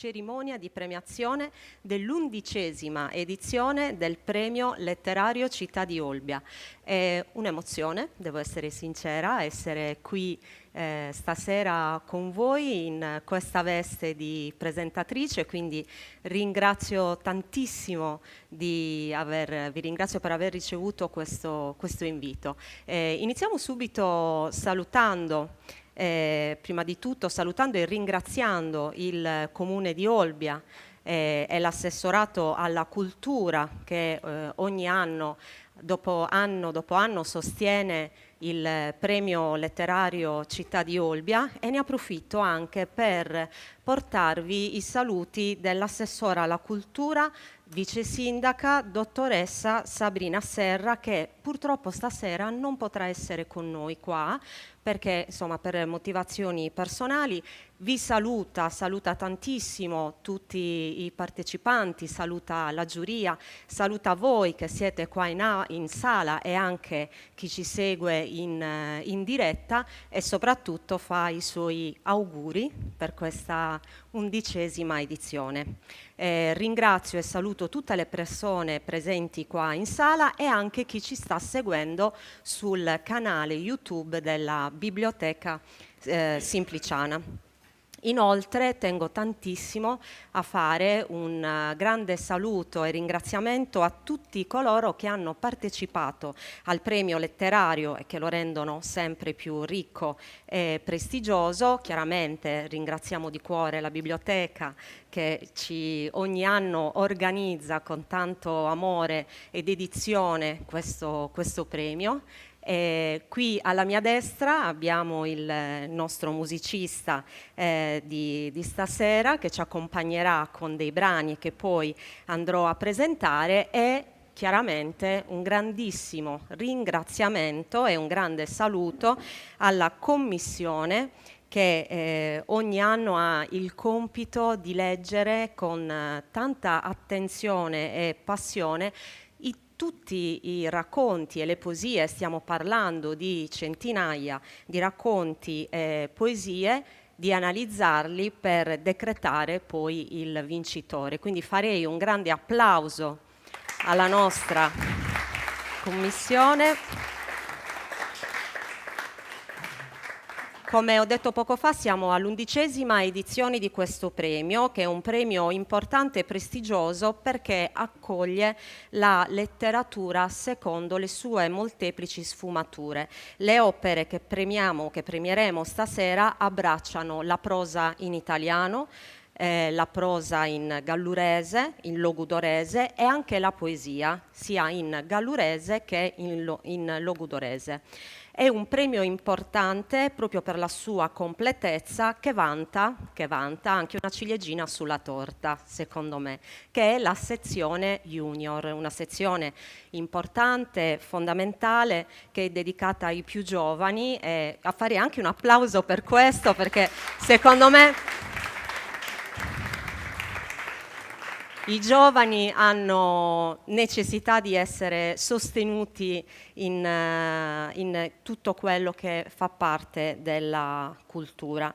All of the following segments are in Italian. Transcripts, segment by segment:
Cerimonia di premiazione dell'11ª edizione del Premio Letterario Città di Olbia. È un'emozione, devo essere sincera, essere qui stasera con voi in questa veste di presentatrice, quindi ringrazio tantissimo vi ringrazio per aver ricevuto questo invito. Iniziamo subito salutando prima di tutto salutando e ringraziando il Comune di Olbia e l'assessorato alla cultura che ogni anno dopo anno sostiene il premio letterario Città di Olbia, e ne approfitto anche per portarvi i saluti dell'assessora alla cultura, vice sindaca, dottoressa Sabrina Serra, che purtroppo stasera non potrà essere con noi qua perché insomma per motivazioni personali. Vi saluta tantissimo tutti i partecipanti, saluta la giuria, saluta voi che siete qua in sala e anche chi ci segue in diretta, e soprattutto fa i suoi auguri per questa 11ª edizione. Ringrazio e saluto tutte le persone presenti qua in sala e anche chi ci sta seguendo sul canale YouTube della Biblioteca Simpliciana. Inoltre tengo tantissimo a fare un grande saluto e ringraziamento a tutti coloro che hanno partecipato al premio letterario e che lo rendono sempre più ricco e prestigioso. Chiaramente ringraziamo di cuore la biblioteca che ogni anno organizza con tanto amore e dedizione questo premio. Qui alla mia destra abbiamo il nostro musicista di stasera, che ci accompagnerà con dei brani che poi andrò a presentare, e chiaramente un grandissimo ringraziamento e un grande saluto alla commissione che ogni anno ha il compito di leggere con tanta attenzione e passione tutti i racconti e le poesie. Stiamo parlando di centinaia di racconti e poesie, di analizzarli per decretare poi il vincitore. Quindi farei un grande applauso alla nostra commissione. Come ho detto poco fa, siamo all'11ª edizione di questo premio, che è un premio importante e prestigioso perché accoglie la letteratura secondo le sue molteplici sfumature. Le opere che premieremo stasera abbracciano la prosa in italiano, la prosa in gallurese, in logudorese, e anche la poesia, sia in gallurese che in logudorese. È un premio importante proprio per la sua completezza, che vanta anche una ciliegina sulla torta, secondo me, che è la sezione junior, una sezione importante, fondamentale, che è dedicata ai più giovani, e a fare anche un applauso per questo, perché secondo me i giovani hanno necessità di essere sostenuti in tutto quello che fa parte della cultura.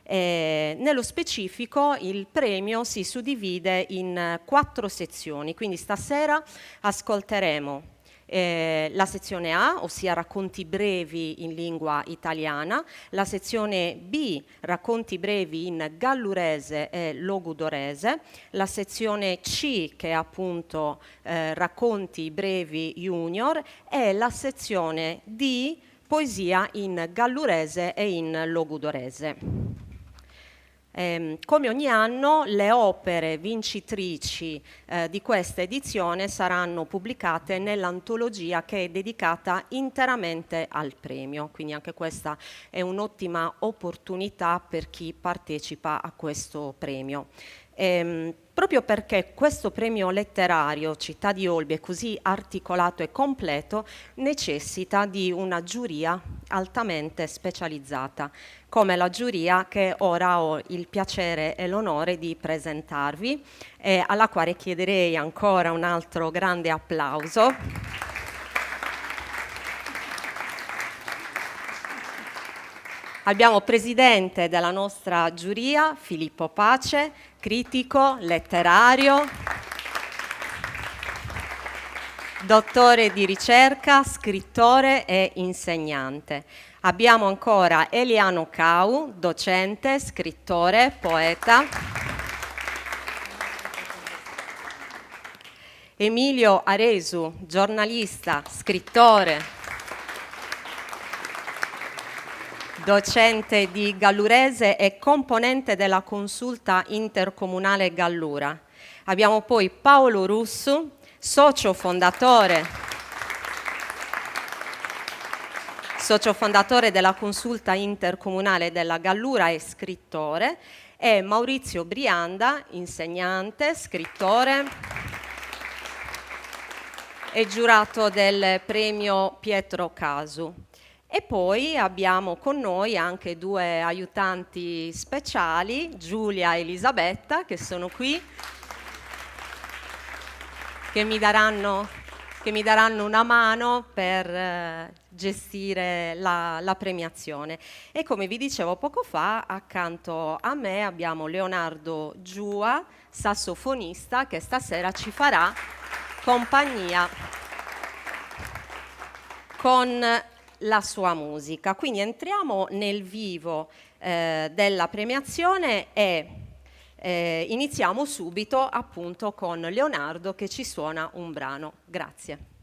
Nello specifico il premio si suddivide in 4 sezioni, quindi stasera ascolteremo la sezione A, ossia racconti brevi in lingua italiana, la sezione B, racconti brevi in gallurese e logudorese, la sezione C, che è appunto racconti brevi junior, e la sezione D, poesia in gallurese e in logudorese. Come ogni anno, le opere vincitrici di questa edizione saranno pubblicate nell'antologia che è dedicata interamente al premio, quindi anche questa è un'ottima opportunità per chi partecipa a questo premio. Proprio perché questo premio letterario Città di Olbia è così articolato e completo, necessita di una giuria altamente specializzata, come la giuria che ora ho il piacere e l'onore di presentarvi, alla quale chiederei ancora un altro grande applauso. Abbiamo presidente della nostra giuria Filippo Pace, critico, letterario, dottore di ricerca, scrittore e insegnante. Abbiamo ancora Eliano Cau, docente, scrittore, poeta. Emilio Aresu, giornalista, scrittore, docente di gallurese e componente della Consulta Intercomunale Gallura. Abbiamo poi Paolo Russu, socio fondatore della Consulta Intercomunale della Gallura e scrittore, e Maurizio Brianda, insegnante, scrittore e giurato del premio Pietro Casu. E poi abbiamo con noi anche due aiutanti speciali, Giulia e Elisabetta, che sono qui, che mi daranno una mano per gestire la premiazione. E come vi dicevo poco fa, accanto a me abbiamo Leonardo Giua, sassofonista, che stasera ci farà compagnia con la sua musica. Quindi entriamo nel vivo della premiazione e iniziamo subito appunto con Leonardo che ci suona un brano. Grazie.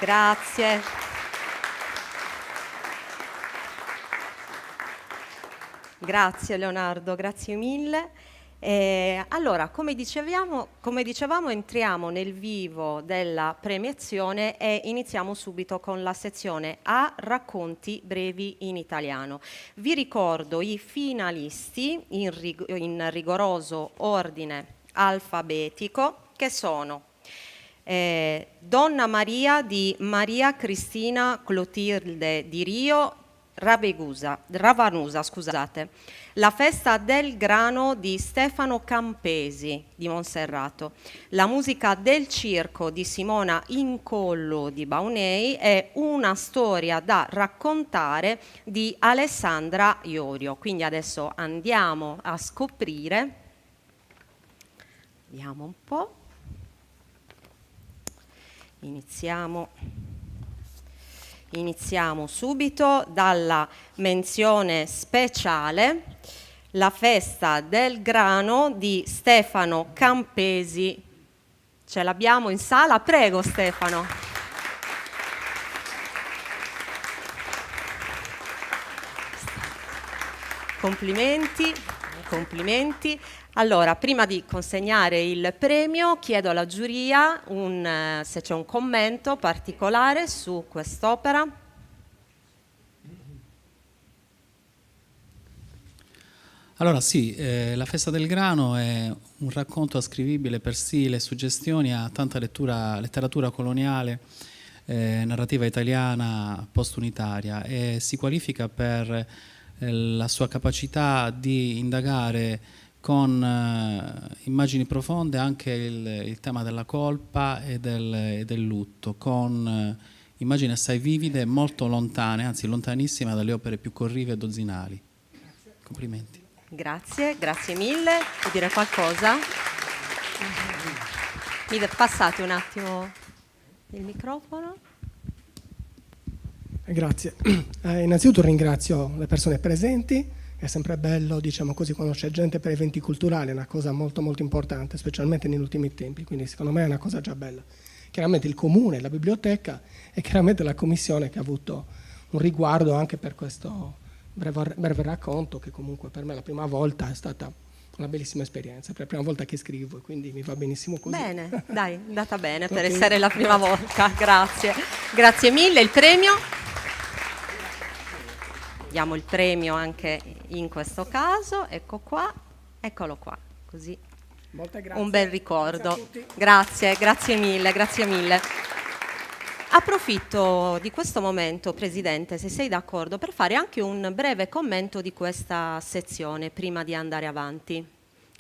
Grazie. Grazie Leonardo, grazie mille. Allora, come dicevamo, entriamo nel vivo della premiazione e iniziamo subito con la sezione A, racconti brevi in italiano. Vi ricordo i finalisti in rigoroso ordine alfabetico, che sono Donna Maria di Maria Cristina Clotilde di Rio Ravanusa, scusate. La festa del grano di Stefano Campesi di Monserrato. La musica del circo di Simona Incollo di Baunei è una storia da raccontare di Alessandra Iorio. Quindi adesso andiamo a scoprire. Vediamo un po'. Iniziamo subito dalla menzione speciale, la festa del grano di Stefano Campesi. Ce l'abbiamo in sala? Prego Stefano. Complimenti, complimenti. Allora, prima di consegnare il premio, chiedo alla giuria se c'è un commento particolare su quest'opera. Allora sì, La festa del grano è un racconto ascrivibile per stile e suggestioni a tanta letteratura coloniale, narrativa italiana post-unitaria, e si qualifica per la sua capacità di indagare con immagini profonde anche il tema della colpa e del lutto, con immagini assai vivide, molto lontane, anzi lontanissime dalle opere più corrive e dozzinali. Complimenti. Grazie, grazie mille. Vuoi dire qualcosa? Mi passate un attimo il microfono. Grazie. Innanzitutto ringrazio le persone presenti. È sempre bello, diciamo così, quando c'è gente per eventi culturali, è una cosa molto molto importante, specialmente negli ultimi tempi, quindi secondo me è una cosa già bella. Chiaramente il comune, la biblioteca e chiaramente la commissione che ha avuto un riguardo anche per questo breve racconto, che comunque per me la prima volta è stata una bellissima esperienza, per la prima volta che scrivo e quindi mi va benissimo così. Bene, dai, è andata bene per essere la prima volta, grazie. Grazie mille, il premio? Diamo il premio anche in questo caso, ecco qua, eccolo qua, così un bel ricordo. Grazie, grazie mille, grazie mille. Approfitto di questo momento, Presidente, se sei d'accordo, per fare anche un breve commento di questa sezione prima di andare avanti.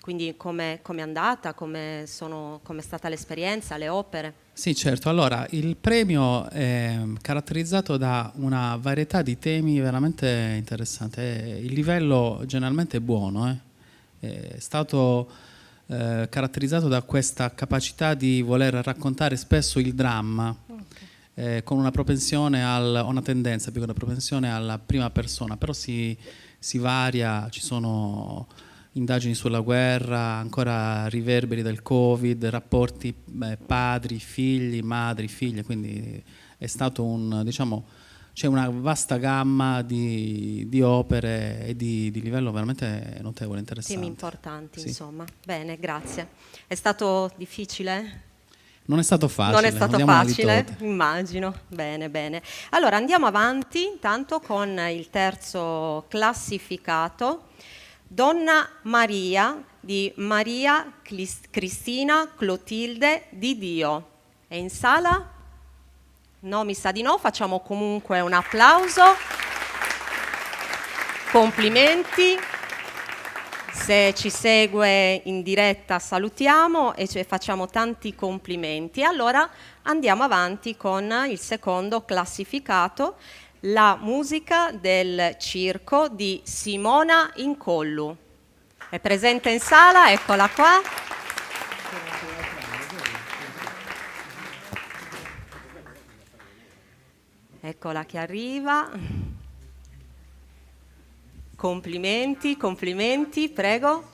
Quindi come è andata, come è stata l'esperienza, le opere? Sì, certo. Allora, il premio è caratterizzato da una varietà di temi veramente interessante. Il livello generalmente è buono, è stato caratterizzato da questa capacità di voler raccontare spesso il dramma, con una propensione una tendenza più che una propensione alla prima persona, però si varia, ci sono indagini sulla guerra, ancora riverberi del Covid, rapporti padri, figli, madri, figlie, quindi è stato c'è una vasta gamma di opere e di livello veramente notevole, interessante. Temi importanti, sì. Insomma. Bene, grazie. È stato difficile? Non è stato facile. Non è stato facile, immagino. Bene, bene. Allora andiamo avanti intanto con il terzo classificato. Donna Maria di Maria Cristina Clotilde di Dio. È in sala? No, mi sa di no. Facciamo comunque un applauso. Complimenti. Se ci segue in diretta salutiamo e facciamo tanti complimenti. Allora andiamo avanti con il secondo classificato, la musica del circo di Simona Incollu. È presente in sala, eccola qua. Eccola che arriva. Complimenti, complimenti, prego.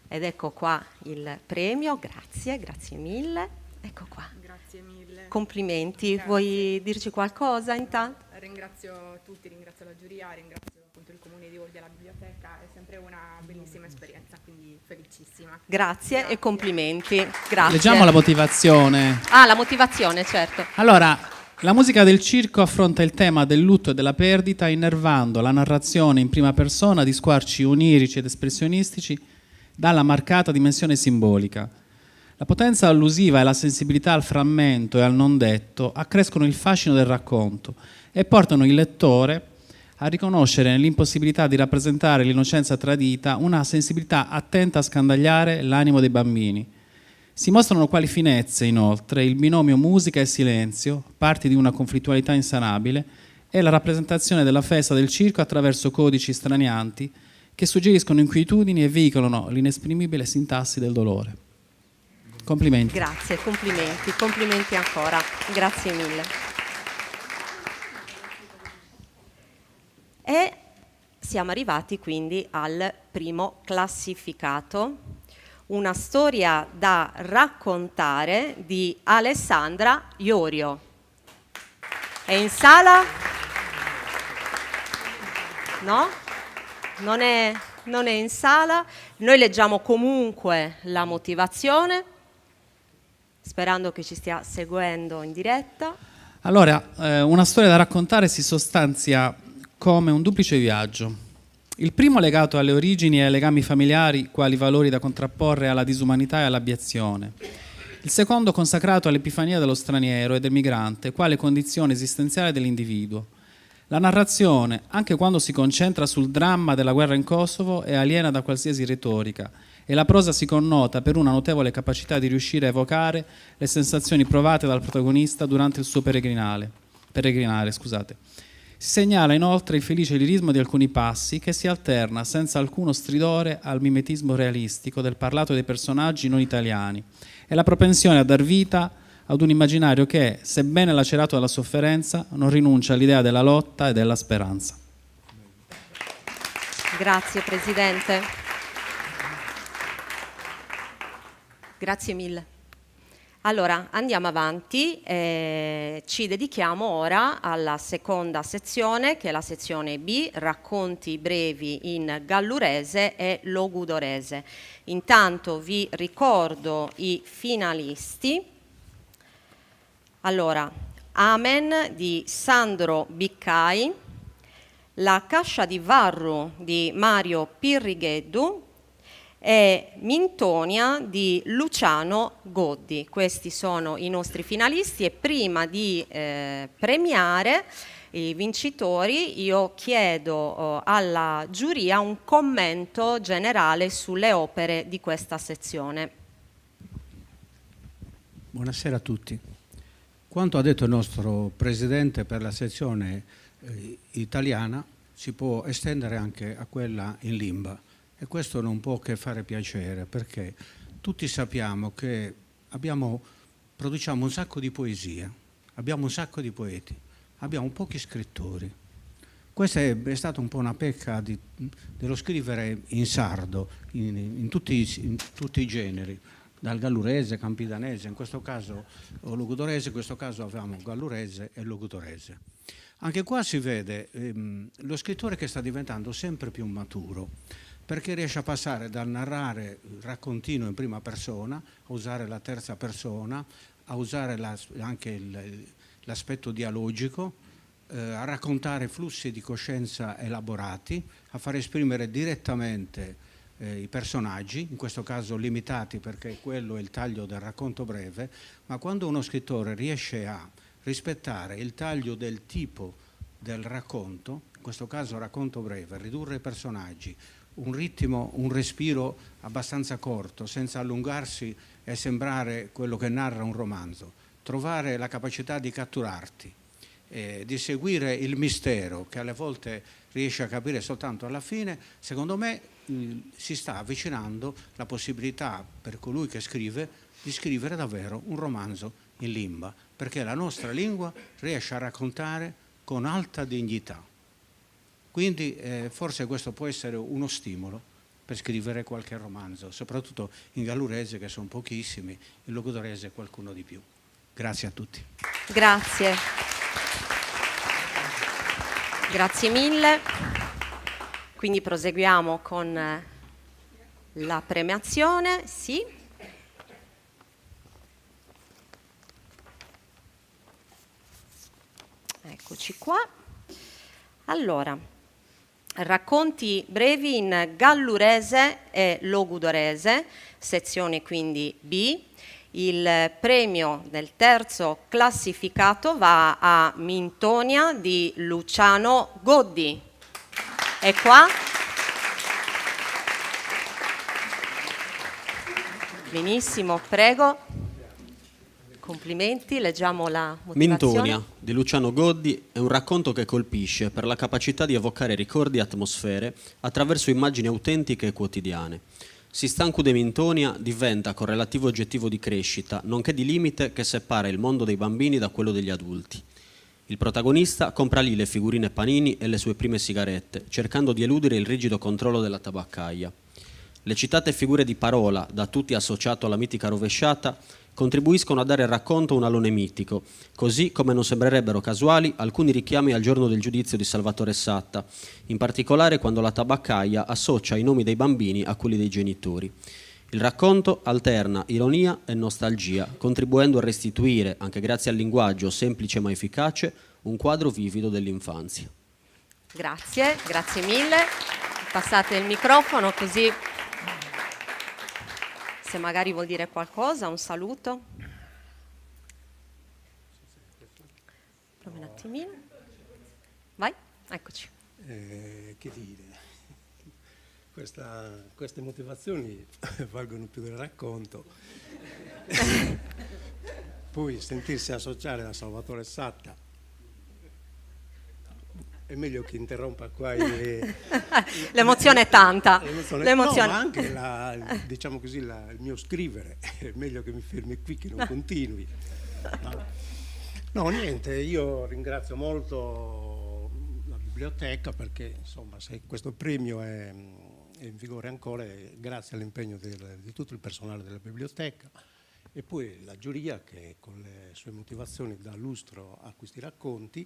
Ed ecco qua il premio, grazie, grazie mille. Ecco qua. Grazie mille. Complimenti. Grazie. Vuoi dirci qualcosa intanto? Ringrazio tutti, ringrazio la giuria, ringrazio appunto il Comune di Olbia, la biblioteca, è sempre una bellissima esperienza, quindi felicissima. Grazie e complimenti. Grazie. Leggiamo la motivazione. Ah, la motivazione, certo. Allora, la musica del circo affronta il tema del lutto e della perdita, innervando la narrazione in prima persona di squarci onirici ed espressionistici dalla marcata dimensione simbolica. La potenza allusiva e la sensibilità al frammento e al non detto accrescono il fascino del racconto e portano il lettore a riconoscere nell'impossibilità di rappresentare l'innocenza tradita una sensibilità attenta a scandagliare l'animo dei bambini. Si mostrano quali finezze, inoltre, il binomio musica e silenzio, parti di una conflittualità insanabile, e la rappresentazione della festa del circo attraverso codici stranianti che suggeriscono inquietudini e veicolano l'inesprimibile sintassi del dolore. Complimenti. Grazie, complimenti ancora. Grazie mille. E siamo arrivati quindi al primo classificato, una storia da raccontare di Alessandra Iorio. È in sala? No? Non è in sala. Noi leggiamo comunque la motivazione, sperando che ci stia seguendo in diretta. Allora, una storia da raccontare si sostanzia come un duplice viaggio. Il primo legato alle origini e ai legami familiari, quali valori da contrapporre alla disumanità e all'abiezione. Il secondo consacrato all'epifania dello straniero e del migrante, quale condizione esistenziale dell'individuo. La narrazione, anche quando si concentra sul dramma della guerra in Kosovo, è aliena da qualsiasi retorica e la prosa si connota per una notevole capacità di riuscire a evocare le sensazioni provate dal protagonista durante il suo peregrinare. Si segnala inoltre il felice lirismo di alcuni passi che si alterna senza alcuno stridore al mimetismo realistico del parlato dei personaggi non italiani e la propensione a dar vita ad un immaginario che, sebbene lacerato dalla sofferenza, non rinuncia all'idea della lotta e della speranza. Grazie Presidente. Grazie mille. Allora, andiamo avanti, ci dedichiamo ora alla seconda sezione, che è la sezione B, racconti brevi in gallurese e logudorese. Intanto vi ricordo i finalisti. Allora, Amen di Sandro Biccai, La Cascia di Varru di Mario Pirrigheddu, e Mintonia di Luciano Goddi. Questi sono i nostri finalisti e prima di premiare i vincitori io chiedo alla giuria un commento generale sulle opere di questa sezione. Buonasera a tutti. Quanto ha detto il nostro Presidente per la sezione italiana si può estendere anche a quella in limba. E questo non può che fare piacere, perché tutti sappiamo che produciamo un sacco di poesia, abbiamo un sacco di poeti, abbiamo pochi scrittori. Questa è stata un po' una pecca dello scrivere in sardo, in tutti i generi, dal gallurese, campidanese, in questo caso o logudorese, in questo caso avevamo gallurese e logudorese. Anche qua si vede lo scrittore che sta diventando sempre più maturo, perché riesce a passare dal narrare raccontino in prima persona, a usare la terza persona, a usare anche l'aspetto dialogico, a raccontare flussi di coscienza elaborati, a far esprimere direttamente i personaggi, in questo caso limitati perché quello è il taglio del racconto breve, ma quando uno scrittore riesce a rispettare il taglio del tipo del racconto, in questo caso racconto breve, ridurre i personaggi, un ritmo, un respiro abbastanza corto, senza allungarsi e sembrare quello che narra un romanzo, trovare la capacità di catturarti, di seguire il mistero che alle volte riesce a capire soltanto alla fine, secondo me si sta avvicinando la possibilità per colui che scrive di scrivere davvero un romanzo in limba, perché la nostra lingua riesce a raccontare con alta dignità. Quindi forse questo può essere uno stimolo per scrivere qualche romanzo, soprattutto in gallurese, che sono pochissimi, in logudorese qualcuno di più. Grazie a tutti. Grazie. Grazie mille. Quindi proseguiamo con la premiazione. Sì. Eccoci qua. Allora, racconti brevi in gallurese e logudorese, sezione quindi B. Il premio del terzo classificato va a Mintonia di Luciano Goddi. È qua? Benissimo, prego. Complimenti, leggiamo la motivazione. Mintonia di Luciano Goddi è un racconto che colpisce per la capacità di evocare ricordi e atmosfere attraverso immagini autentiche e quotidiane. Sistancu de Mintonia diventa correlativo oggettivo di crescita, nonché di limite che separa il mondo dei bambini da quello degli adulti. Il protagonista compra lì le figurine panini e le sue prime sigarette, cercando di eludere il rigido controllo della tabaccaia. Le citate figure di parola, da tutti associato alla mitica rovesciata, contribuiscono a dare al racconto un alone mitico, così come non sembrerebbero casuali alcuni richiami al giorno del giudizio di Salvatore Satta, in particolare quando la tabaccaia associa i nomi dei bambini a quelli dei genitori. Il racconto alterna ironia e nostalgia, contribuendo a restituire, anche grazie al linguaggio semplice ma efficace, un quadro vivido dell'infanzia. Grazie, grazie mille. Passate il microfono così, se magari vuol dire qualcosa, un saluto. Proprio un attimino. Vai, eccoci. Che dire, queste motivazioni valgono più del racconto. Poi sentirsi associare a Salvatore Satta, è meglio che interrompa qua l'emozione è tanta. L'emozione. No, ma anche diciamo così, il mio scrivere, è meglio che mi fermi qui che non continui. No, niente, io ringrazio molto la biblioteca perché insomma se questo premio è in vigore ancora è grazie all'impegno di tutto il personale della biblioteca e poi la giuria che con le sue motivazioni dà lustro a questi racconti.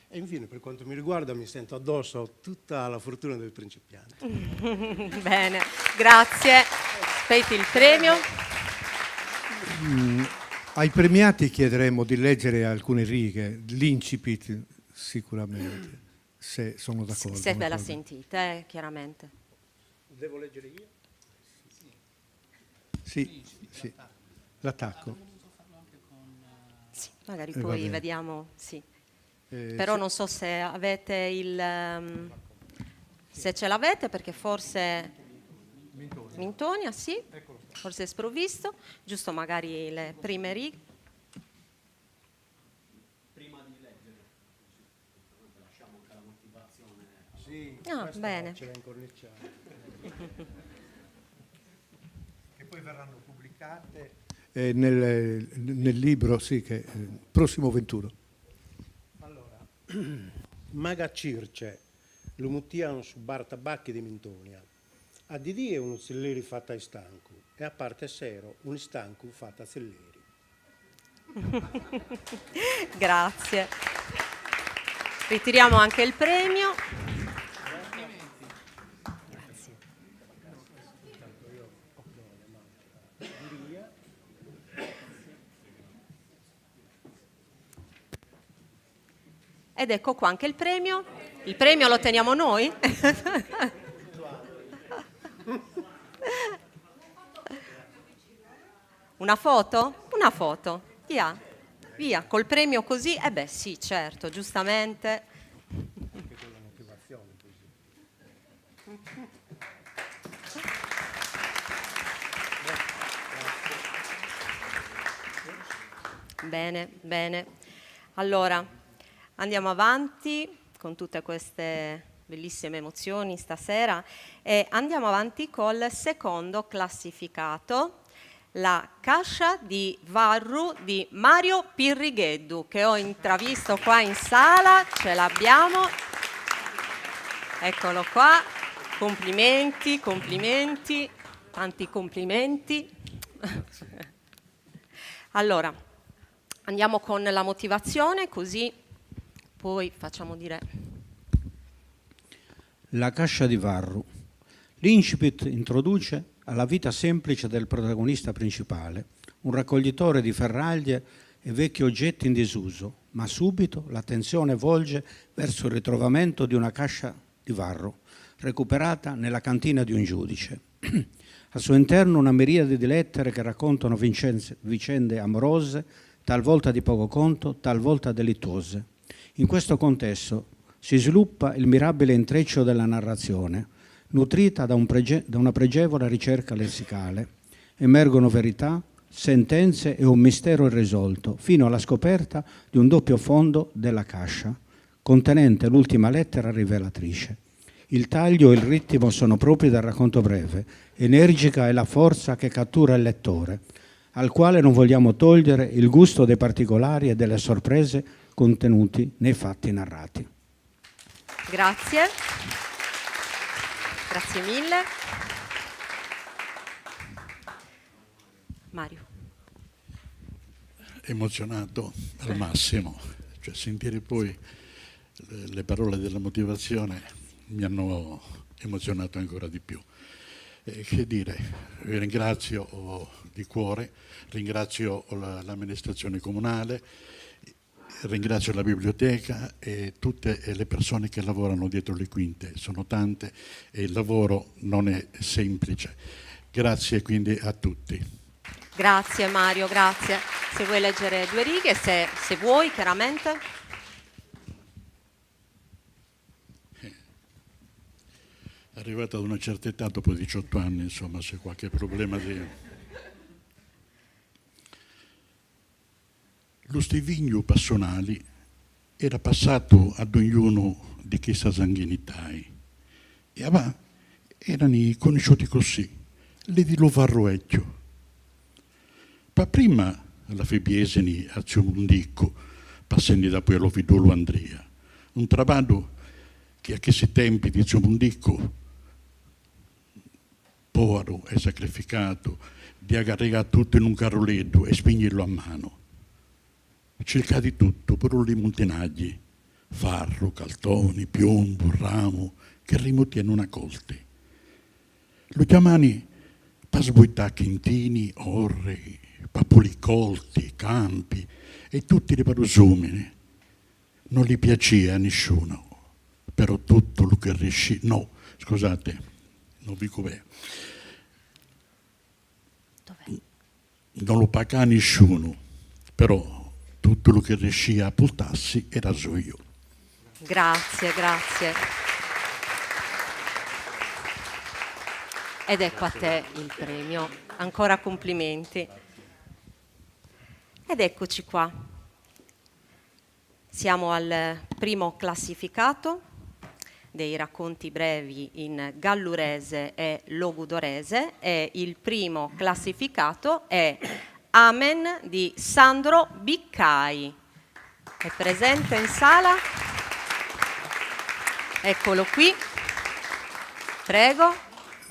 E infine, per quanto mi riguarda, mi sento addosso tutta la fortuna del principiante. Bene, grazie. Aspetti il premio. Ai premiati chiederemo di leggere alcune righe, l'incipit sicuramente, se sono d'accordo. Se ve la sentite, chiaramente. Devo leggere io? Sì. L'attacco. Sì, magari poi vediamo, sì. Però non so se avete se ce l'avete, perché forse Mintonia, sì, forse è sprovvisto, giusto magari le prime righe. Prima di leggere, lasciamo anche la motivazione. Sì, bene. Ce la incorniciamo. Che poi verranno pubblicate nel libro, sì, che prossimo 21. Maga Circe, l'umutiano su bar tabacchi di Mintonia. A Didì è uno zelleri fatta a stanco e a parte sero un stanco fatta a zelleri. Grazie. Ritiriamo anche il premio. Grazie. Ed ecco qua anche il premio. Il premio lo teniamo noi? Una foto? Una foto. Via, via, col premio così? Eh beh sì, certo, giustamente. Anche con la motivazione così. Bene, bene. Allora, andiamo avanti con tutte queste bellissime emozioni stasera e andiamo avanti col secondo classificato, la Cascia di Varru di Mario Pirrigheddu, che ho intravisto qua in sala, ce l'abbiamo, eccolo qua, Complimenti, complimenti, tanti complimenti. Allora, andiamo con la motivazione, così poi facciamo dire. La cascia di Varro. L'incipit introduce alla vita semplice del protagonista principale, un raccoglitore di ferraglie e vecchi oggetti in disuso, ma subito l'attenzione volge verso il ritrovamento di una cascia di Varro, recuperata nella cantina di un giudice. Al suo interno una miriade di lettere che raccontano vicende amorose, talvolta di poco conto, talvolta delittuose. In questo contesto si sviluppa il mirabile intreccio della narrazione, nutrita da una pregevole ricerca lessicale. Emergono verità, sentenze e un mistero irrisolto, fino alla scoperta di un doppio fondo della cascia, contenente l'ultima lettera rivelatrice. Il taglio e il ritmo sono propri del racconto breve, energica è la forza che cattura il lettore, al quale non vogliamo togliere il gusto dei particolari e delle sorprese contenuti nei fatti narrati. Grazie. Grazie mille. Mario. Emozionato al massimo, cioè sentire poi le parole della motivazione mi hanno emozionato ancora di più. Che dire, vi ringrazio di cuore, ringrazio l'amministrazione comunale, ringrazio la biblioteca e tutte le persone che lavorano dietro le quinte, sono tante e il lavoro non è semplice. Grazie quindi a tutti. Grazie Mario, grazie. Se vuoi leggere due righe, se vuoi, chiaramente. Arrivato ad una certa età, dopo 18 anni, insomma, c'è qualche problema di... Lo stivigno passionali era passato ad ognuno di questa sanguinitai e erano conosciuti così, le di lo varroecchio. Ma prima la Febiesini a Ciumundicco, passando da poi allo Vidolo Andrea, un traballo che a questi tempi di Ciumundicco povero e sacrificato di aggregare tutto in un carroletto e spingerlo a mano. Cerca di tutto, però i montanaggi, farro, caltoni, piombo, ramo, che rimutiano una colte. Lo chiamani pasbuità chintini, orre, papuli colti, campi e tutti i parusumini. Non gli piaceva a nessuno, però tutto lo che riuscì, no, scusate, non vi cov'è. Non lo pagava nessuno, però tutto lo che riusciva a portarsi era suo. Grazie, grazie. Ed ecco a te il premio. Ancora complimenti. Ed eccoci qua. Siamo al primo classificato dei racconti brevi in gallurese e logudorese e il primo classificato è Amen di Sandro Biccai. È presente in sala? Eccolo qui. Prego.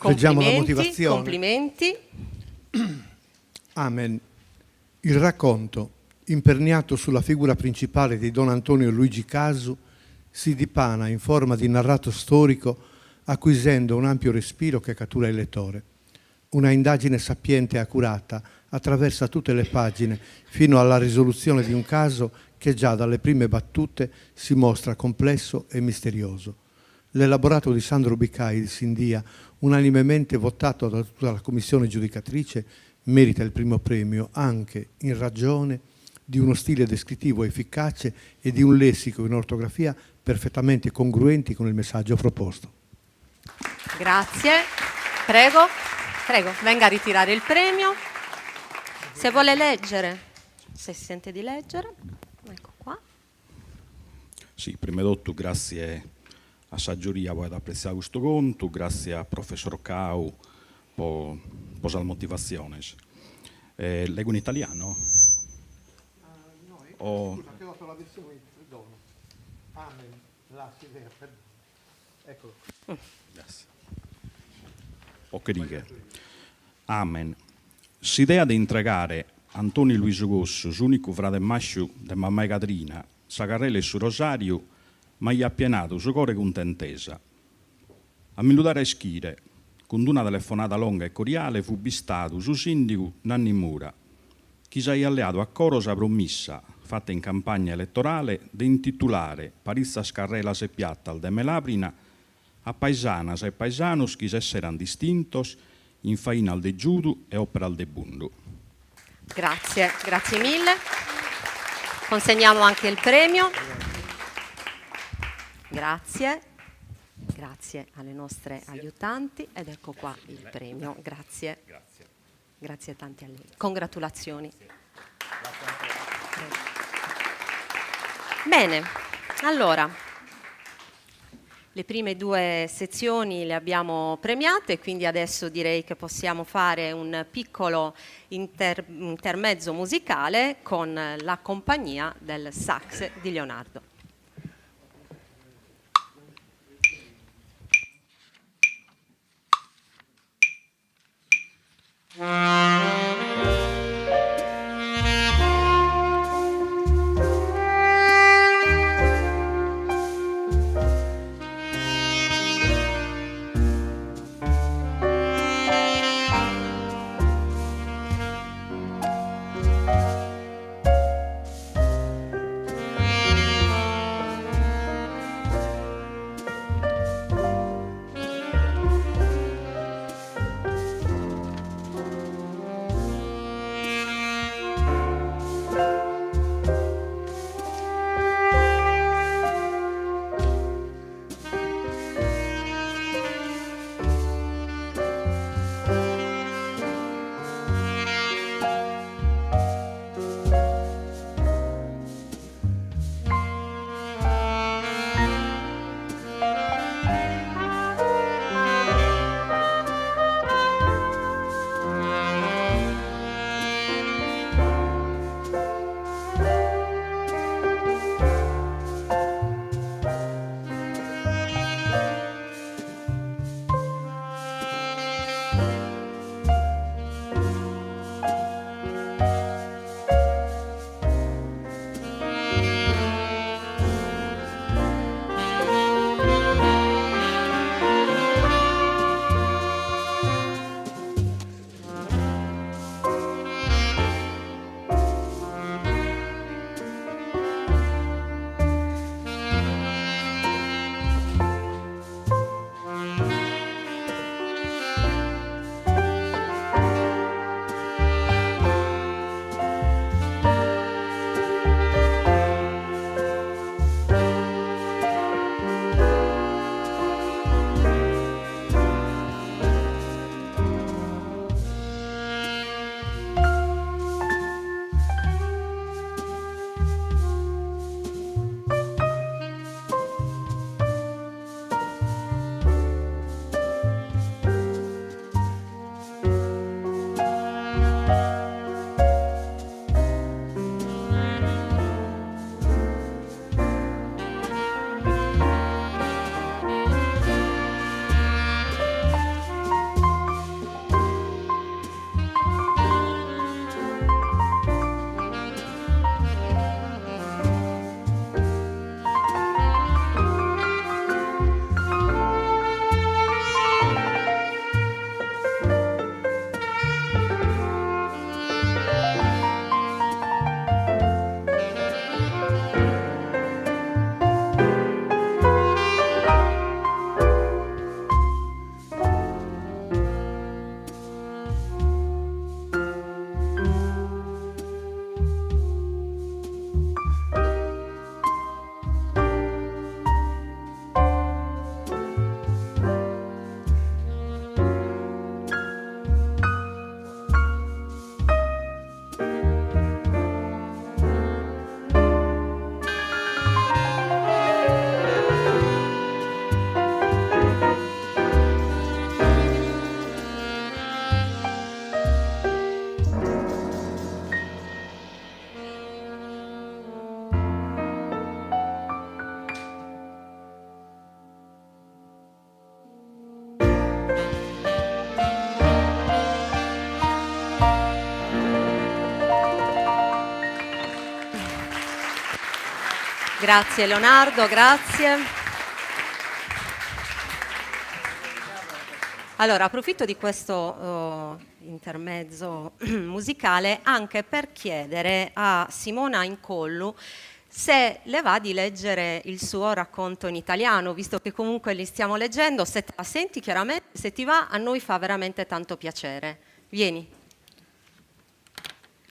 Leggiamo la motivazione. Complimenti. Amen. Il racconto, imperniato sulla figura principale di Don Antonio Luigi Casu, si dipana in forma di narrato storico, acquisendo un ampio respiro che cattura il lettore. Una indagine sapiente e accurata attraversa tutte le pagine fino alla risoluzione di un caso che già dalle prime battute si mostra complesso e misterioso. L'elaborato di Sandro Biccai di Sindia, unanimemente votato da tutta la commissione giudicatrice, merita il primo premio anche in ragione di uno stile descrittivo efficace e di un lessico in ortografia perfettamente congruenti con il messaggio proposto. Grazie. Prego, venga a ritirare il premio. Se vuole leggere, se si sente di leggere, ecco qua. Sì, prima di tutto grazie a Saggiuria per apprezzare questo conto, grazie al professor Cau per la motivazione. Leggo in italiano? Scusa, che ho dato la versione, perdono. Amen, la si vede, eccolo. Grazie. o che dica. Amen. S'idea di entregare Antonio Luiso Gossu, l'unico frate mascio di mamma Caterina, sa carrella e su rosario, ma gli ha pianato su cuore contentesa. A minutare schire, con una telefonata longa e cordiale, fu bistato su sindaco Nanni Mura, che si è alleato a coro sa promessa, fatta in campagna elettorale, di intitolare Parissa Scarrela se piatta al de Melaprina a paisanas e paisanos che s'esseran distintos in faina al de giudu e opera al de bundu. Grazie, grazie mille. Consegniamo anche il premio. Grazie. Grazie alle nostre aiutanti ed ecco qua il premio. Grazie. Grazie tanti a lei. Congratulazioni. Bene, allora, le prime 2 sezioni le abbiamo premiate, quindi adesso direi che possiamo fare un piccolo intermezzo musicale con la compagnia del sax di Leonardo. Grazie Leonardo, grazie. Allora, approfitto di questo intermezzo musicale anche per chiedere a Simona Incollu se le va di leggere il suo racconto in italiano, visto che comunque li stiamo leggendo. Se te la senti, chiaramente, se ti va, a noi fa veramente tanto piacere. Vieni.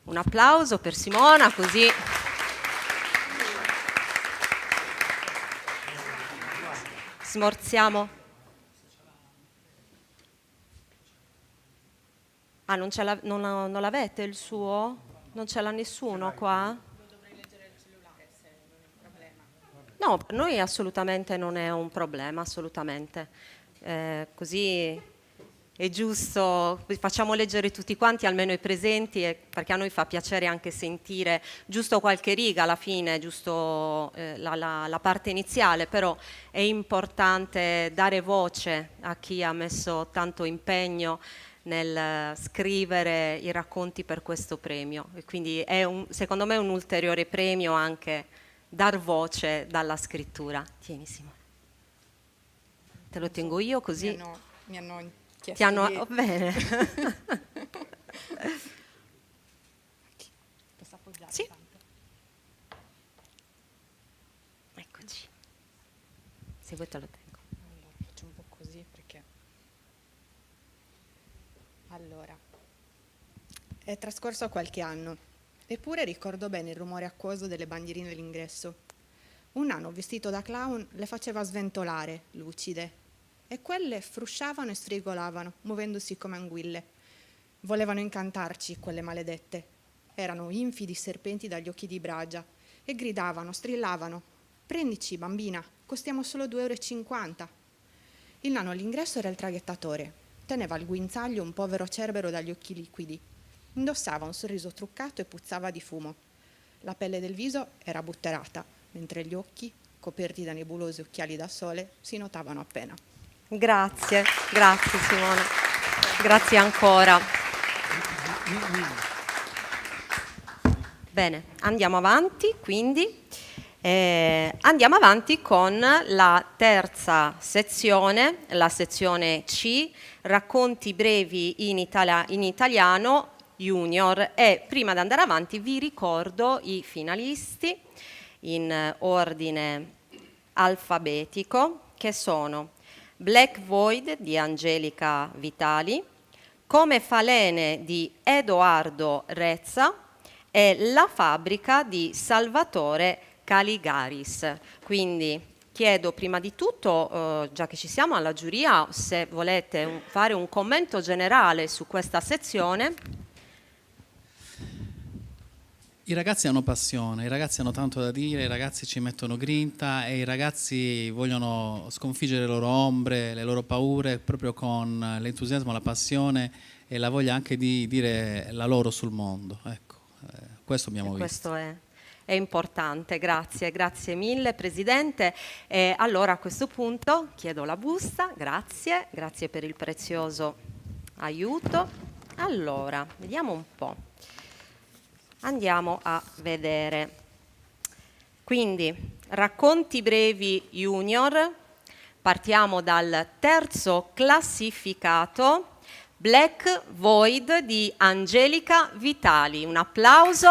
Un applauso per Simona, così smorziamo. Ah, non l'avete il suo? Non ce l'ha nessuno qua? No, per noi assolutamente non è un problema, assolutamente. Così è giusto, facciamo leggere tutti quanti, almeno i presenti, perché a noi fa piacere anche sentire giusto qualche riga alla fine, giusto la parte iniziale, però è importante dare voce a chi ha messo tanto impegno nel scrivere i racconti per questo premio. E quindi è secondo me un ulteriore premio anche dar voce dalla scrittura. Tieni Simone. Te lo tengo io così. Mi hanno chiesto Ti hanno... di... Oh, bene. Posso appoggiare? Sì. Tanto? Eccoci. Se vuoi te lo tengo. Allora, faccio un po' così perché... Allora, è trascorso qualche anno, eppure ricordo bene il rumore acquoso delle bandierine all'ingresso. Un nano vestito da clown le faceva sventolare, lucide, e quelle frusciavano e strigolavano, muovendosi come anguille. Volevano incantarci, quelle maledette. Erano infidi serpenti dagli occhi di bragia e gridavano, strillavano: «Prendici, bambina, costiamo solo 2,50 €. Il nano all'ingresso era il traghettatore. Teneva al guinzaglio un povero cerbero dagli occhi liquidi. Indossava un sorriso truccato e puzzava di fumo. La pelle del viso era butterata, mentre gli occhi, coperti da nebulosi occhiali da sole, si notavano appena. Grazie, grazie Simone. Grazie ancora. Bene, andiamo avanti, quindi. Andiamo avanti con la terza sezione, la sezione C, racconti brevi in italiano junior, e prima di andare avanti vi ricordo i finalisti in ordine alfabetico, che sono Black Void di Angelica Vitali, Come Falene di Edoardo Rezza e La Fabbrica di Salvatore Caligaris. Quindi chiedo prima di tutto, già che ci siamo, alla giuria se volete fare un commento generale su questa sezione. I ragazzi hanno passione, i ragazzi hanno tanto da dire, i ragazzi ci mettono grinta e i ragazzi vogliono sconfiggere le loro ombre, le loro paure, proprio con l'entusiasmo, la passione e la voglia anche di dire la loro sul mondo. Ecco, questo abbiamo visto. Questo è importante, grazie mille Presidente. Allora a questo punto chiedo la busta, grazie per il prezioso aiuto. Allora, vediamo un po'. Andiamo a vedere. Quindi, racconti brevi junior, partiamo dal terzo classificato, Black Void di Angelica Vitali. Un applauso.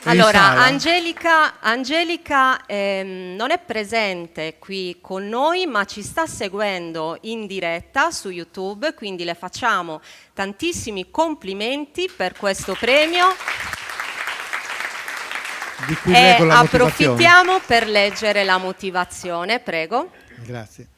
Allora, Angelica non è presente qui con noi, ma ci sta seguendo in diretta su YouTube, quindi le facciamo tantissimi complimenti per questo premio Di cui e leggo la approfittiamo per leggere la motivazione, prego. Grazie.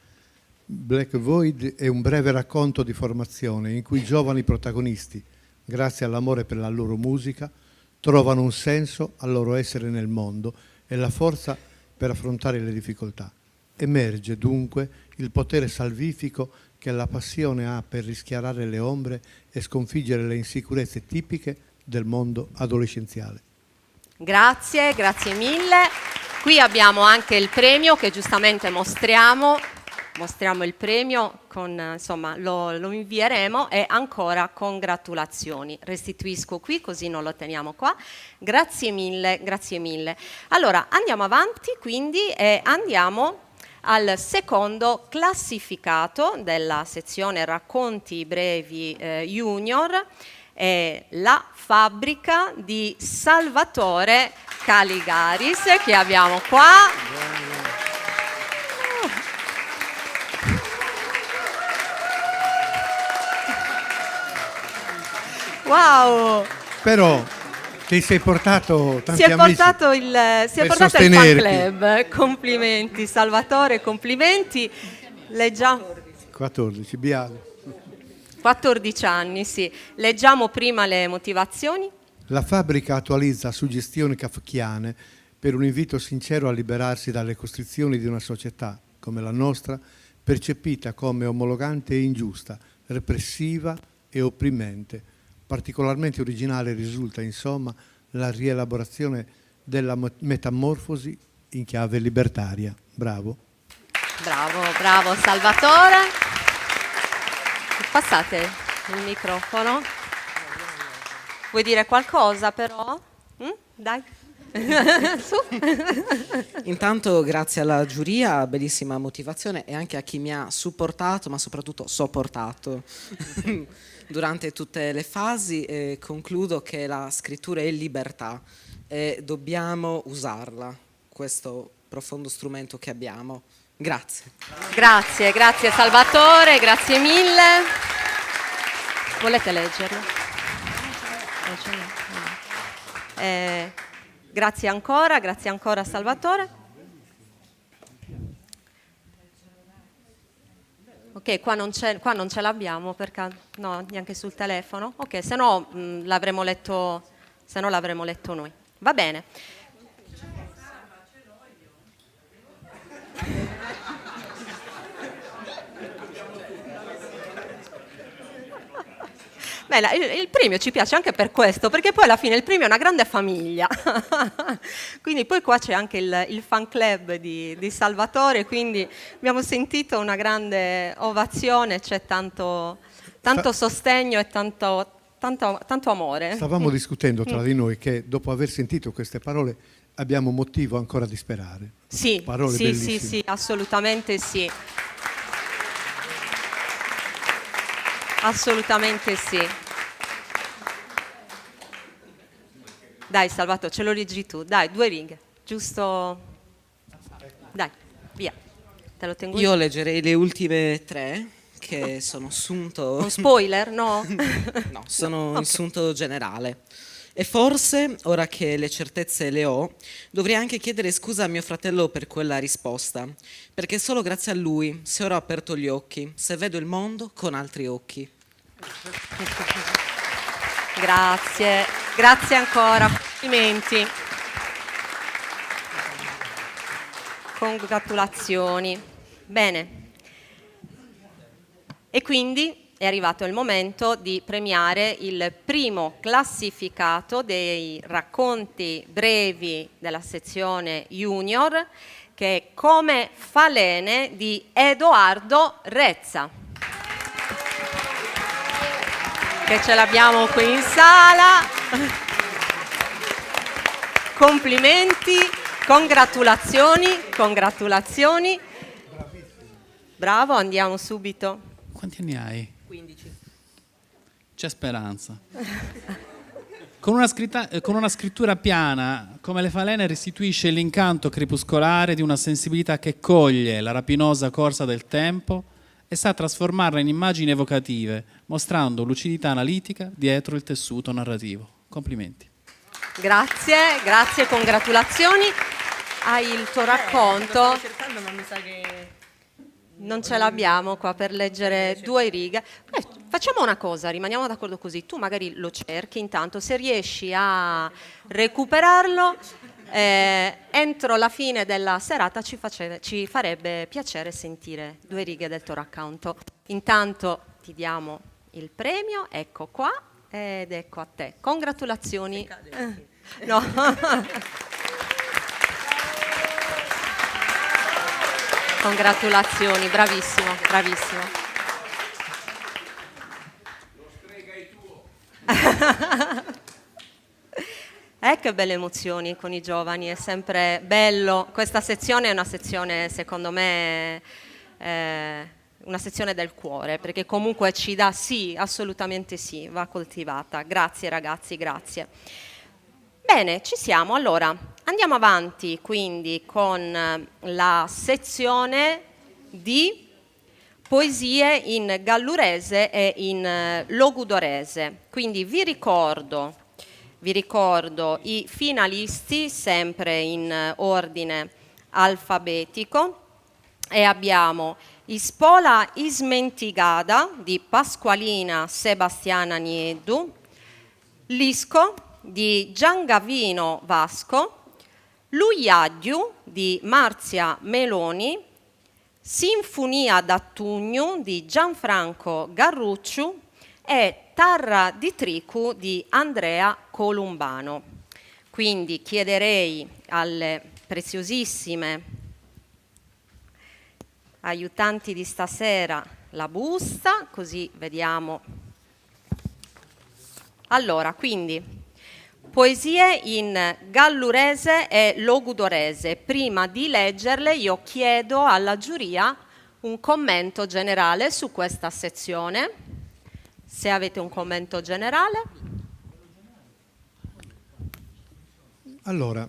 Black Void è un breve racconto di formazione in cui i giovani protagonisti, grazie all'amore per la loro musica, trovano un senso al loro essere nel mondo e la forza per affrontare le difficoltà. Emerge dunque il potere salvifico che la passione ha per rischiarare le ombre e sconfiggere le insicurezze tipiche del mondo adolescenziale. Grazie mille. Qui abbiamo anche il premio che giustamente mostriamo. mostriamo il premio, insomma, lo invieremo, e ancora congratulazioni. Restituisco qui, così non lo teniamo qua. Grazie mille, grazie mille. Allora, andiamo avanti quindi e andiamo al secondo classificato della sezione Racconti brevi junior, la fabbrica di Salvatore Caligaris, che abbiamo qua. Wow! Però ti sei portato tanti si è amici portato il fan club. Complimenti Salvatore, complimenti. Leggiamo 14, Biale. 14 anni, sì. Leggiamo prima le motivazioni. La fabbrica attualizza suggestioni kafkiane per un invito sincero a liberarsi dalle costrizioni di una società come la nostra, percepita come omologante e ingiusta, repressiva e opprimente. Particolarmente originale risulta, insomma, la rielaborazione della metamorfosi in chiave libertaria. Bravo. Bravo Salvatore. Passate il microfono. Vuoi dire qualcosa però? Dai. Su. Intanto grazie alla giuria, bellissima motivazione, e anche a chi mi ha supportato, ma soprattutto sopportato durante tutte le fasi. Concludo che la scrittura è libertà e dobbiamo usarla, questo profondo strumento che abbiamo. Grazie. Grazie Salvatore, grazie mille. Volete leggerlo? Grazie ancora Salvatore. Ok, qua non ce l'abbiamo perché no, neanche sul telefono. Ok, se no l'avremmo letto noi. Va bene. Beh, il premio ci piace anche per questo, perché poi alla fine il premio è una grande famiglia. Quindi poi qua c'è anche il fan club di Salvatore, quindi abbiamo sentito una grande ovazione, c'è tanto sostegno e tanto amore. Stavamo discutendo tra di noi che dopo aver sentito queste parole abbiamo motivo ancora di sperare. Sì, parole bellissime. Sì, assolutamente sì. Assolutamente sì. Dai Salvatore, ce lo leggi tu, dai, 2 righe, giusto? Dai, via. Te lo tengo io leggerei le ultime 3 che sono assunto. Con spoiler, no? No, sono assunto generale. E forse, ora che le certezze le ho, dovrei anche chiedere scusa a mio fratello per quella risposta, perché solo grazie a lui, se ora ho aperto gli occhi, se vedo il mondo con altri occhi. Grazie ancora, complimenti. Congratulazioni. Bene. E quindi è arrivato il momento di premiare il primo classificato dei racconti brevi della sezione junior, che è Come Falene di Edoardo Rezza, che ce l'abbiamo qui in sala. Complimenti, congratulazioni. Bravo, andiamo subito. Quanti anni hai? 15. C'è speranza. Con una scrittura piana, Come le falene restituisce l'incanto crepuscolare di una sensibilità che coglie la rapinosa corsa del tempo e sa trasformarla in immagini evocative, mostrando lucidità analitica dietro il tessuto narrativo. Complimenti. Grazie, congratulazioni. Hai il tuo racconto. Lo sto cercando, ma mi sa che non ce l'abbiamo qua per leggere 2 righe. Facciamo una cosa, rimaniamo d'accordo così. Tu magari lo cerchi intanto, se riesci a recuperarlo, entro la fine della serata ci farebbe piacere sentire 2 righe del tuo racconto. Intanto ti diamo il premio, ecco qua, ed ecco a te. Congratulazioni. No. Congratulazioni, bravissimo, bravissimo. Lo strega è tuo. Che belle emozioni con i giovani, è sempre bello. Questa sezione è una sezione, secondo me, una sezione del cuore, perché comunque ci dà, sì, assolutamente sì, va coltivata. Grazie ragazzi, grazie. Bene, ci siamo. Allora, andiamo avanti quindi con la sezione di poesie in gallurese e in logudorese. Quindi vi ricordo i finalisti, sempre in ordine alfabetico, e abbiamo Ispola Ismentigada di Pasqualina Sebastiana Nieddu, Lisco di Giangavino Vasco, Luiagiu di Marzia Meloni, Sinfonia d'Attugno di Gianfranco Garrucciu e Tarra di Tricu di Andrea Columbano. Quindi chiederei alle preziosissime aiutanti di stasera la busta, così vediamo. Allora, quindi poesie in gallurese e logudorese. Prima di leggerle io chiedo alla giuria un commento generale su questa sezione. Se avete un commento generale. Allora,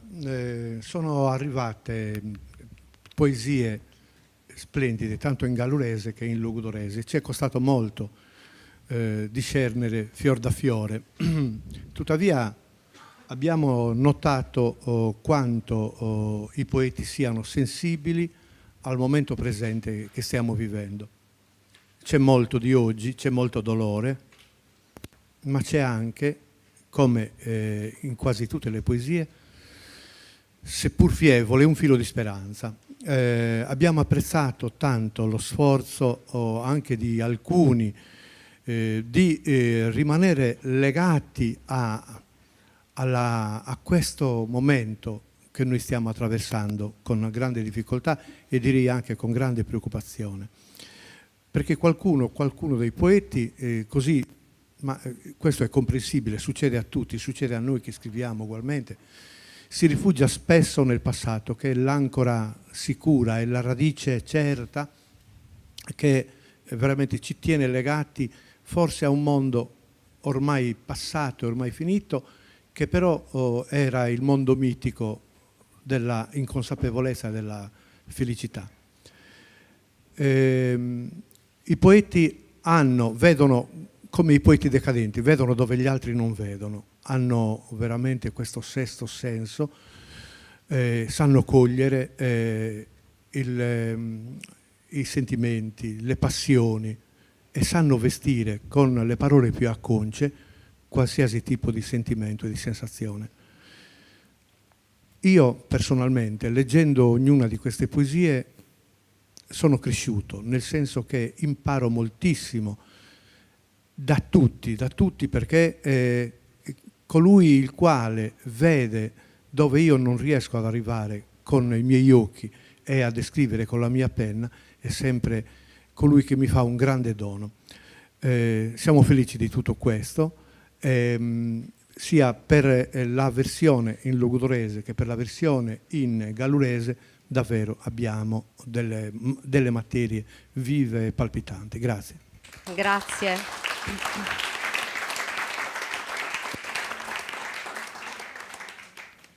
sono arrivate poesie splendide, tanto in gallurese che in logudorese. Ci è costato molto discernere fior da fiore. Tuttavia abbiamo notato quanto i poeti siano sensibili al momento presente che stiamo vivendo. C'è molto di oggi, c'è molto dolore, ma c'è anche, come in quasi tutte le poesie, seppur fievole, un filo di speranza. Abbiamo apprezzato tanto lo sforzo anche di alcuni di rimanere legati a questo momento che noi stiamo attraversando con grande difficoltà e direi anche con grande preoccupazione. Perché qualcuno dei poeti, così, ma questo è comprensibile, succede a tutti, succede a noi che scriviamo ugualmente, si rifugia spesso nel passato, che è l'ancora sicura, è la radice certa che veramente ci tiene legati forse a un mondo ormai passato, ormai finito, che però era il mondo mitico della inconsapevolezza e della felicità. I poeti vedono, come i poeti decadenti, vedono dove gli altri non vedono, hanno veramente questo sesto senso, sanno cogliere i sentimenti, le passioni e sanno vestire con le parole più acconce qualsiasi tipo di sentimento e di sensazione. Io personalmente, leggendo ognuna di queste poesie, sono cresciuto, nel senso che imparo moltissimo da tutti perché colui il quale vede dove io non riesco ad arrivare con i miei occhi e a descrivere con la mia penna è sempre colui che mi fa un grande dono. Siamo felici di tutto questo, sia per la versione in logudorese che per la versione in gallurese. Davvero abbiamo delle materie vive e palpitanti. Grazie. Grazie.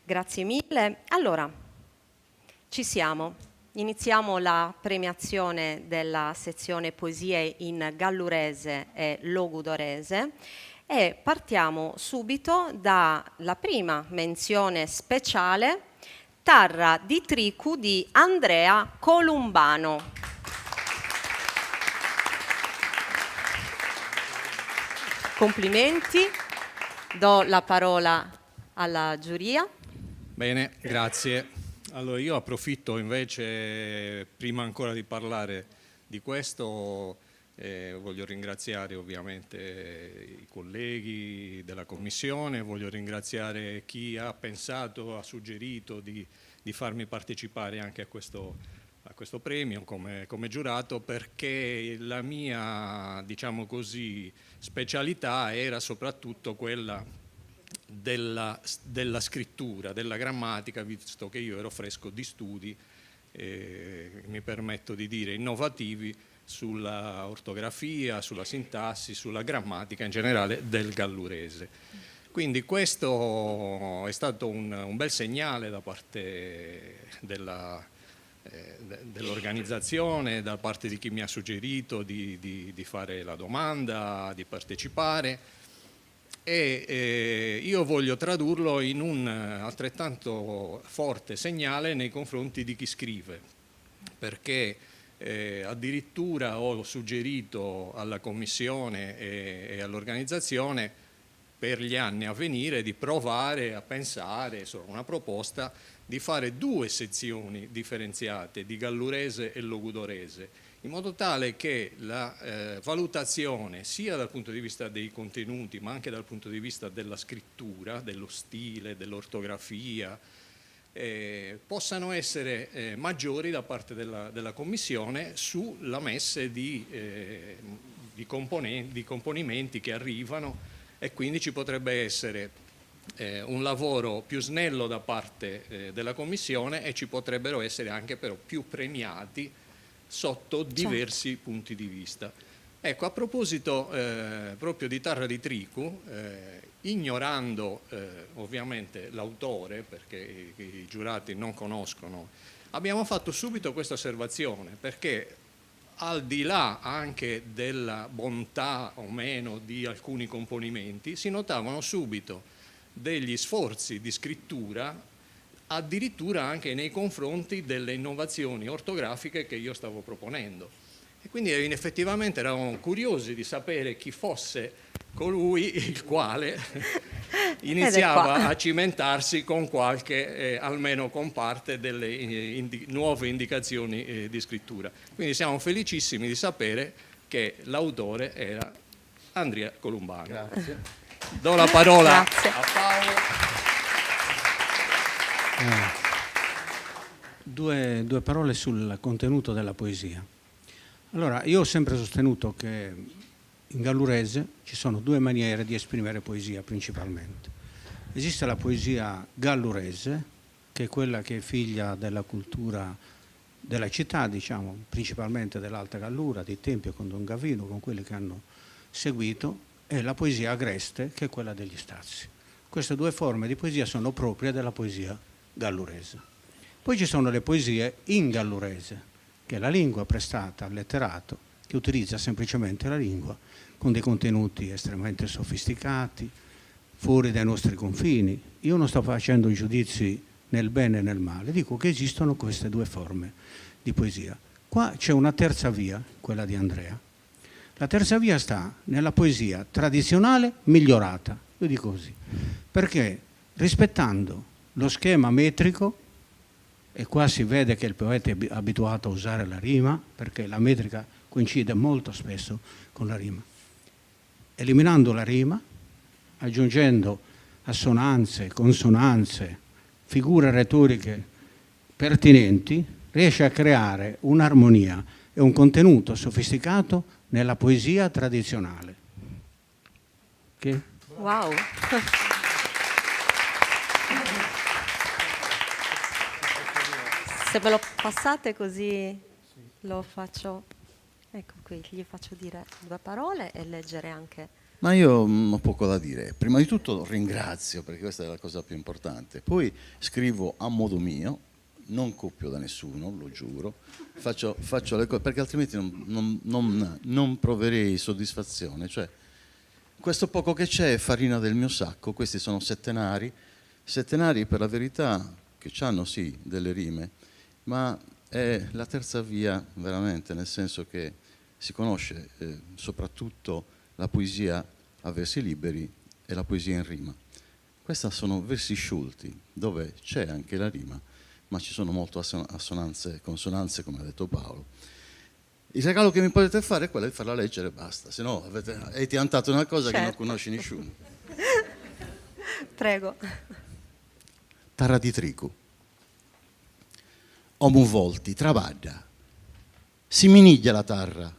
Grazie mille. Allora, ci siamo. Iniziamo la premiazione della sezione poesie in gallurese e logudorese e partiamo subito dalla prima menzione speciale, Tarra di Tricu di Andrea Columbano. Complimenti, do la parola alla giuria. Bene, grazie. Allora io approfitto invece, prima ancora di parlare di questo, voglio ringraziare ovviamente i colleghi della Commissione, voglio ringraziare chi ha pensato, ha suggerito di farmi partecipare anche a questo questo premio come giurato, perché la mia, diciamo così, specialità era soprattutto quella della scrittura, della grammatica, visto che io ero fresco di studi, mi permetto di dire innovativi, sulla ortografia, sulla sintassi, sulla grammatica in generale del gallurese. Quindi questo è stato un bel segnale da parte dell'organizzazione, da parte di chi mi ha suggerito di fare la domanda, di partecipare, e io voglio tradurlo in un altrettanto forte segnale nei confronti di chi scrive, perché addirittura ho suggerito alla Commissione e all'organizzazione per gli anni a venire di provare a pensare, una proposta, di fare 2 sezioni differenziate di gallurese e logudorese, in modo tale che la valutazione, sia dal punto di vista dei contenuti ma anche dal punto di vista della scrittura, dello stile, dell'ortografia, possano essere maggiori da parte della Commissione sulla messe di componimenti che arrivano, e quindi ci potrebbe essere un lavoro più snello da parte della Commissione, e ci potrebbero essere anche però più premiati sotto diversi punti di vista. Ecco, a proposito proprio di Tarra di Tricu, ignorando ovviamente l'autore, perché i giurati non conoscono, abbiamo fatto subito questa osservazione, perché al di là anche della bontà o meno di alcuni componimenti, si notavano subito degli sforzi di scrittura, addirittura anche nei confronti delle innovazioni ortografiche che io stavo proponendo. E quindi effettivamente eravamo curiosi di sapere chi fosse colui il quale iniziava a cimentarsi con qualche, almeno con parte delle nuove indicazioni di scrittura. Quindi siamo felicissimi di sapere che l'autore era Andrea Columbano. Grazie. Do la parola a Paolo. Due parole sul contenuto della poesia. Allora, io ho sempre sostenuto che in gallurese ci sono 2 maniere di esprimere poesia principalmente. Esiste la poesia gallurese, che è quella che è figlia della cultura della città, diciamo, principalmente dell'Alta Gallura, dei tempi con Don Gavino, con quelli che hanno seguito, e la poesia agreste, che è quella degli Stazzi. Queste 2 forme di poesia sono proprie della poesia gallurese. Poi ci sono le poesie in gallurese, che è la lingua prestata al letterato, che utilizza semplicemente la lingua con dei contenuti estremamente sofisticati, fuori dai nostri confini. Io non sto facendo giudizi nel bene e nel male, dico che esistono queste 2 forme di poesia. Qua c'è una terza via, quella di Andrea. La terza via sta nella poesia tradizionale migliorata, io dico così, perché rispettando lo schema metrico, e qua si vede che il poeta è abituato a usare la rima, perché la metrica coincide molto spesso con la rima. Eliminando la rima, aggiungendo assonanze, consonanze, figure retoriche pertinenti, riesce a creare un'armonia e un contenuto sofisticato nella poesia tradizionale. Che? Wow! Se me lo passate così lo faccio, ecco qui, gli faccio dire 2 parole e leggere anche. Ma io ho poco da dire. Prima di tutto ringrazio, perché questa è la cosa più importante. Poi scrivo a modo mio, non copio da nessuno, lo giuro. Faccio le cose, perché altrimenti non proverei soddisfazione. Cioè, questo poco che c'è è farina del mio sacco. Questi sono settenari per la verità, che hanno sì delle rime, ma è la terza via veramente, nel senso che si conosce soprattutto la poesia a versi liberi e la poesia in rima. Questi sono versi sciolti, dove c'è anche la rima, ma ci sono molto assonanze, consonanze, come ha detto Paolo. Il regalo che mi potete fare è quello di farla leggere e basta, se no avete piantato una cosa che non conosce nessuno. Prego. Tarra di Tricu. omu volti, travada, si miniglia la terra,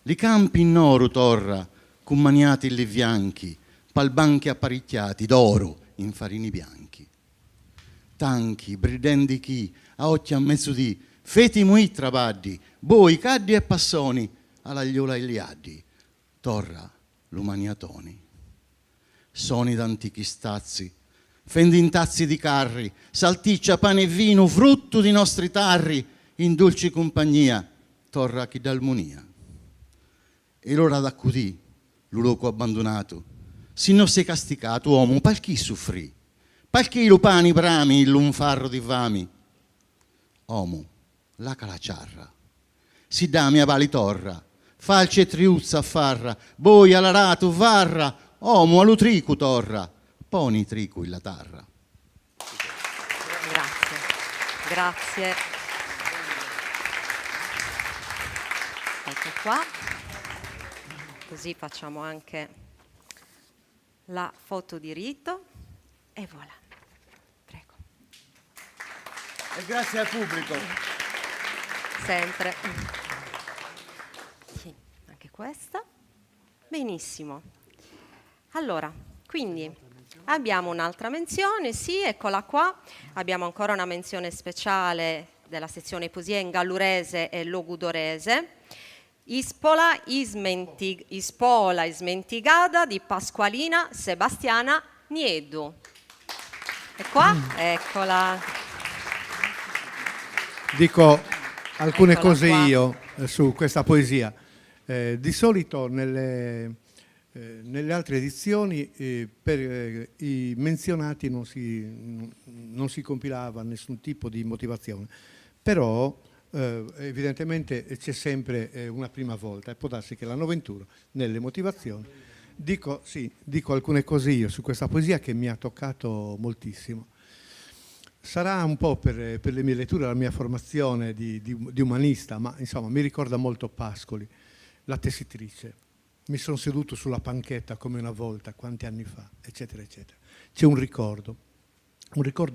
li campi in oro torra, con maniati li bianchi, palbanchi apparecchiati d'oro in farini bianchi. Tanchi, bridendi chi, a occhi a mezzodì, feti muì trabaddi, boi, caddi e passoni, alla gliola Iliaddi, torra, lumaniatoni. Soni d'antichi stazzi, fendintazzi di carri, salticcia, pane e vino, frutto di nostri tarri, in dolce compagnia, torra chi d'almonia. E l'ora d'accudì, l'uloco abbandonato, si non sei casticato, uomo, pal chi soffrì, pal chi lo pani brami, il lunfarro di vami. Omo, la calaciarra, si dà mia vali torra, falce triuzza a farra, boi alarato varra, omo alutricu torra, poni tricu in la tarra. Grazie, grazie. Ecco qua, così facciamo anche la foto di rito e voilà. Prego. E grazie al pubblico. Sempre. Sì, anche questa. Benissimo. Allora, quindi abbiamo un'altra menzione, sì, eccola qua. Abbiamo ancora una menzione speciale della sezione poesia in gallurese e logudorese. Ispola ismentigada di Pasqualina Sebastiana Niedu. E qua, eccola. Dico alcune Eccola cose qua. io su questa poesia. Di solito nelle altre edizioni per i menzionati non si compilava nessun tipo di motivazione, però evidentemente c'è sempre una prima volta e può darsi che l'anno 21 nelle motivazioni dico alcune cose io su questa poesia che mi ha toccato moltissimo. Sarà un po' per le mie letture, la mia formazione di umanista, ma insomma mi ricorda molto Pascoli, la tessitrice. Mi sono seduto sulla panchetta come una volta, quanti anni fa, eccetera, eccetera. C'è un ricordo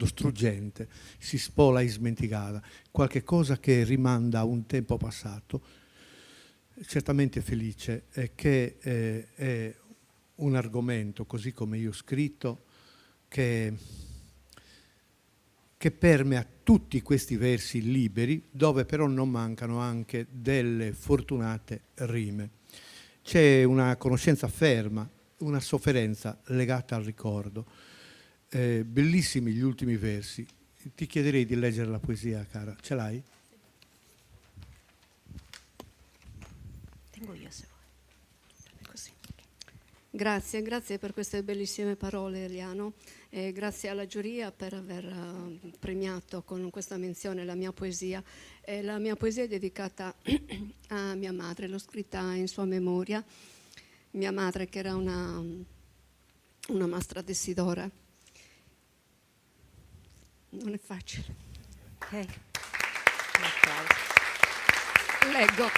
struggente, si spola e smenticata, qualche cosa che rimanda a un tempo passato, certamente felice, e che è un argomento, così come io ho scritto, che permea tutti questi versi liberi, dove però non mancano anche delle fortunate rime. C'è una conoscenza ferma, una sofferenza legata al ricordo. Bellissimi gli ultimi versi. Ti chiederei di leggere la poesia, cara. Ce l'hai? Tengo io se vuoi. Così. Grazie per queste bellissime parole, Eliano. E grazie alla giuria per aver premiato con questa menzione la mia poesia. La mia poesia è dedicata a mia madre, l'ho scritta in sua memoria. Mia madre, che era una mastra tessidora. Non è facile. Ok. Un applauso. Leggo.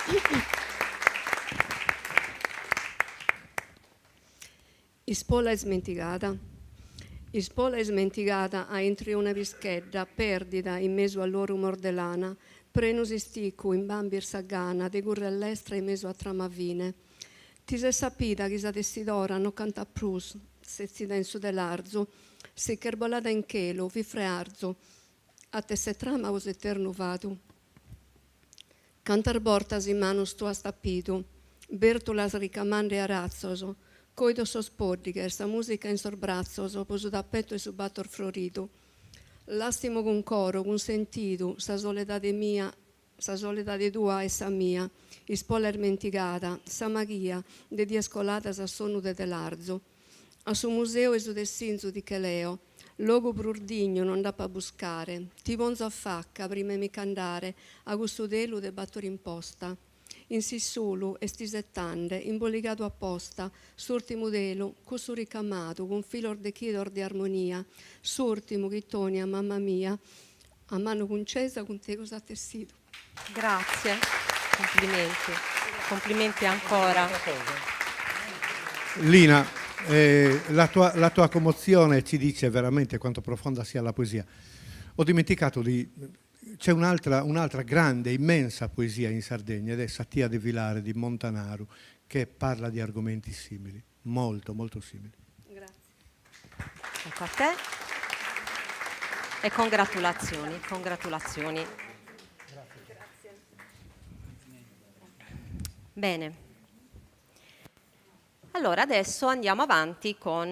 Ispola è smentigata a entri una vischedda, perdida in mezzo all'oro mordelana, prenusi sticu in bambir sagana, de gurrellestra in mezzo a tramavine. Ti se sapida che sa tessidora no canta prus, se si denso dell'arzo, se kerbolada in chelo, vi frearzo, a te se trama os eterno vado. Cantar bortas in manus tua stappidu, bertulas ricamande a razzoso, coido sospoddighe, sa musica in sorbrazzoso, poso da petto e su battor florido. Lastimo con coro, con sentido, sa soledade mia, sa soledade tua e sa mia, ispola mentigata, sa magia, de diescolata sa sonude dell'arzo. A su museo e su dessinzo di Cheleo, logo brurdigno non da pa buscare, ti vonzo a facca, prima mi candare, a gusto delu de battor imposta. In sissulu e stisettande, imboligato apposta, surtimo delu, cusso ricamato, con filor de chidor di armonia, surtimo chitonia, mamma mia, a mano concesa con te cosa tessito. Grazie, complimenti ancora. Lina, la tua commozione ci dice veramente quanto profonda sia la poesia. Ho dimenticato di C'è un'altra grande, immensa poesia in Sardegna ed è Satia de Vilare di Montanaro, che parla di argomenti simili, molto, molto simili. Grazie. Ecco a te. E congratulazioni, congratulazioni. Grazie. Bene. Allora adesso andiamo avanti con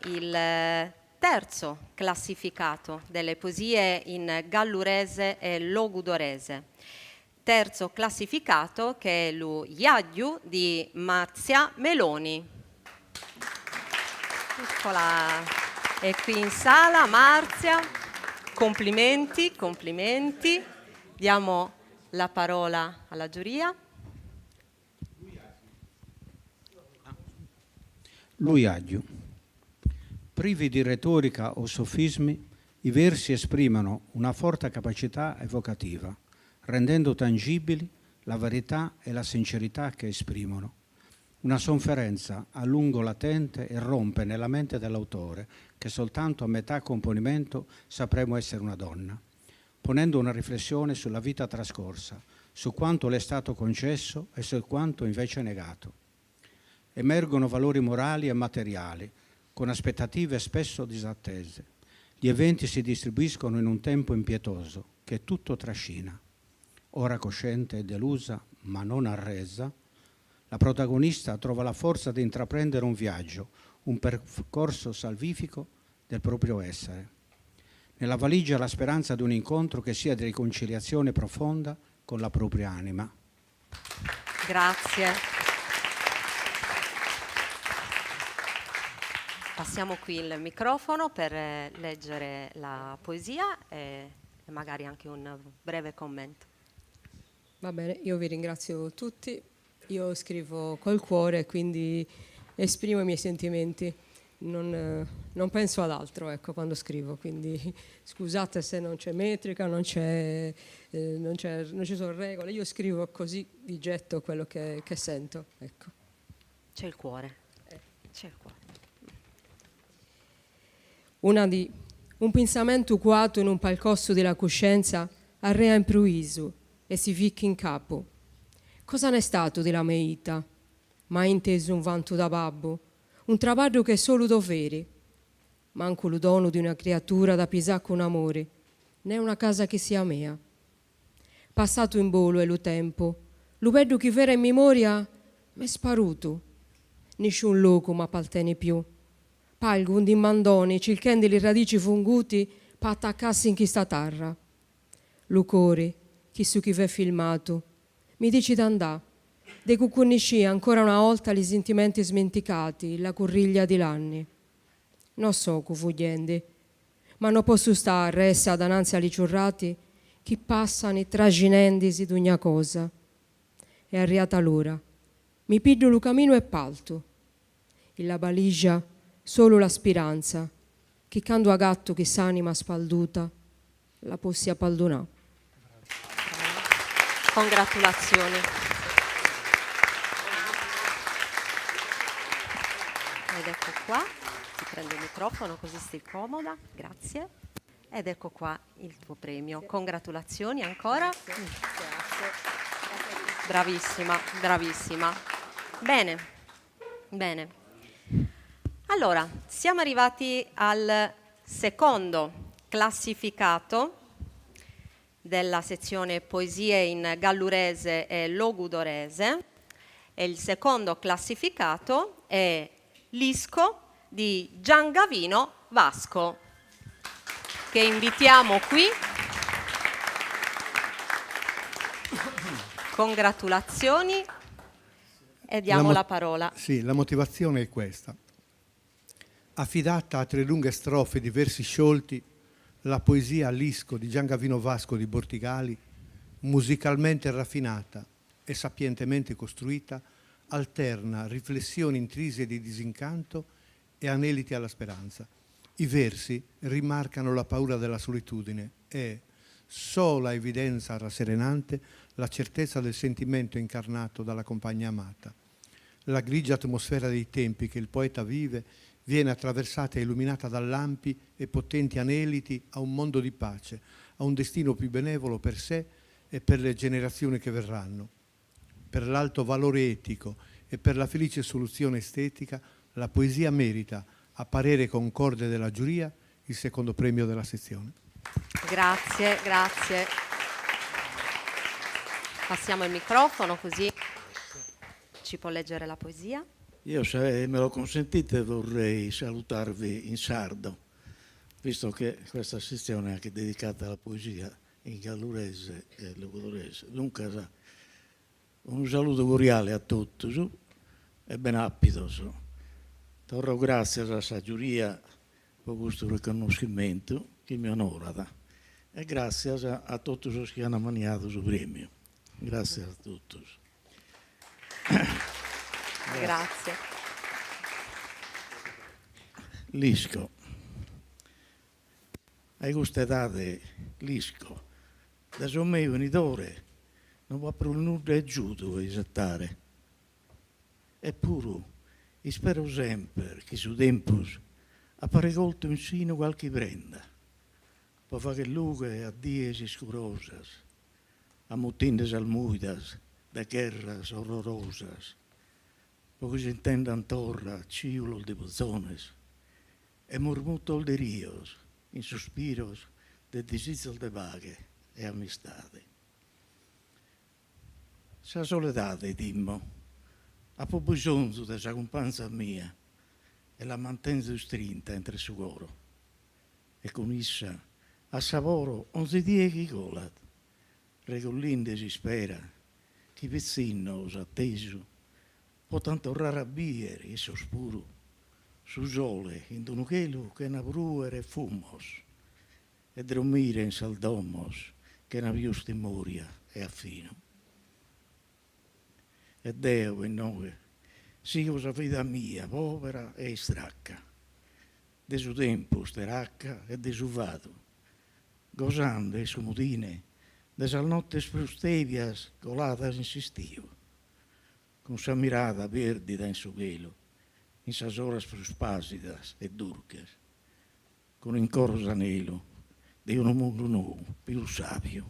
il terzo classificato delle poesie in gallurese e logudorese. Terzo classificato che è lo Iaggiu di Marzia Meloni. Eccola, è qui in sala Marzia, complimenti, complimenti. Diamo la parola alla giuria. L'Iaggiu. Privi di retorica o sofismi, i versi esprimono una forte capacità evocativa, rendendo tangibili la verità e la sincerità che esprimono. Una sofferenza a lungo latente irrompe nella mente dell'autore, che soltanto a metà componimento sapremo essere una donna, ponendo una riflessione sulla vita trascorsa, su quanto le è stato concesso e su quanto invece negato. Emergono valori morali e materiali, con aspettative spesso disattese. Gli eventi si distribuiscono in un tempo impietoso che tutto trascina. Ora cosciente e delusa, ma non arresa, la protagonista trova la forza di intraprendere un viaggio, un percorso salvifico del proprio essere. Nella valigia la speranza di un incontro che sia di riconciliazione profonda con la propria anima. Grazie. Passiamo qui il microfono per leggere la poesia e magari anche un breve commento. Va bene, io vi ringrazio tutti. Io scrivo col cuore, quindi esprimo i miei sentimenti. Non penso ad altro, ecco, quando scrivo. Quindi scusate se non c'è metrica, non ci sono regole. Io scrivo così, vi getto quello che sento. Ecco. C'è il cuore. C'è il cuore. Un pensamento quato in un palcosso della coscienza arrea improvviso e si ficca in capo. Cosa n'è stato della mia vita? Mai inteso un vanto da babbo, un traballo che è solo dovere, manco lo dono di una creatura da pisà con amore, né una casa che sia mia. Passato in volo è lo tempo, lo vedo che vera in memoria m'è sparuto, nessun loco m'appartiene più. Palgo un dimandoni, cilchendi le radici funguti, pa attaccarsi in questa terra. Lo cuore, chi su chi v'è filmato, mi dici d'andà, de cucurnisci ancora una volta gli sentimenti smenticati, la corriglia di l'anni. Non so cufugliende, ma non posso stare essa davanti agli ciurrati che passano traginendisi d'ogni cosa. È arrivata l'ora, mi piglio lo cammino e palto. E la valigia solo la speranza che quando a gatto che s'anima spalduta la possi appaldonare. Congratulazioni. Ed ecco qua, ti prendo il microfono così stai comoda, grazie. Ed ecco qua il tuo premio. Congratulazioni ancora. Grazie. Bravissima, bravissima. Bene, bene. Allora, siamo arrivati al secondo classificato della sezione poesie in gallurese e logudorese. E il secondo classificato è l'Isco di Giangavino Vasco, che invitiamo qui. Congratulazioni e diamo la parola. Sì, la motivazione è questa. Affidata a 3 lunghe strofe di versi sciolti, la poesia all'Isco di Giangavino Vasco di Bortigali, musicalmente raffinata e sapientemente costruita, alterna riflessioni intrise di disincanto e aneliti alla speranza. I versi rimarcano la paura della solitudine e, sola evidenza rasserenante, la certezza del sentimento incarnato dalla compagna amata. La grigia atmosfera dei tempi che il poeta vive viene attraversata e illuminata da lampi e potenti aneliti a un mondo di pace, a un destino più benevolo per sé e per le generazioni che verranno. Per l'alto valore etico e per la felice soluzione estetica, la poesia merita, a parere concorde della giuria, il secondo premio della sezione. Grazie, grazie. Passiamo il microfono così ci può leggere la poesia. Io, se me lo consentite, vorrei salutarvi in sardo, visto che questa sezione è anche dedicata alla poesia in gallurese e logudorese. Dunque, un saluto cordiale a tutti e ben appido. Torro grazie alla giuria per questo riconoscimento che mi onora e grazie a tutti los che hanno maniato il premio. Grazie a tutti. Grazie. Lisco. A questa età Lisco, da sommeio venitore, non può per nulla giuto esattare. Eppure, spero sempre che su tempus appare colto in sino qualche prenda, per fare che luce a dies scurosas, a mutindes almuidas, da guerras horrorosas, porque se intendan torra, ciulos de buzones, e murmuto de ríos, in suspiros de disizos de vague e amistade. Sa soledade, dimmo, ha po' bisogno della companza mia e la mantengo strinta entre su coro. E con essa assaporo ogni dia che cola, regollinde si spera, chi vicino os atteso, può tanto rarabiere e sospuro, su sole in un chelo che na bruere fumos, e dormire in saldomos che na viusti moria e affino. E Deo in noi, sigo la vita mia, povera e stracca, de su tempo steracca e de su vado, gozando e su mudine, de sal notte sprustevias coladas insistiu, con sa mirada perdida in su velo, in sas horas fruspasidas e durcas, con in coro anelo di un mondo nuovo, più savio,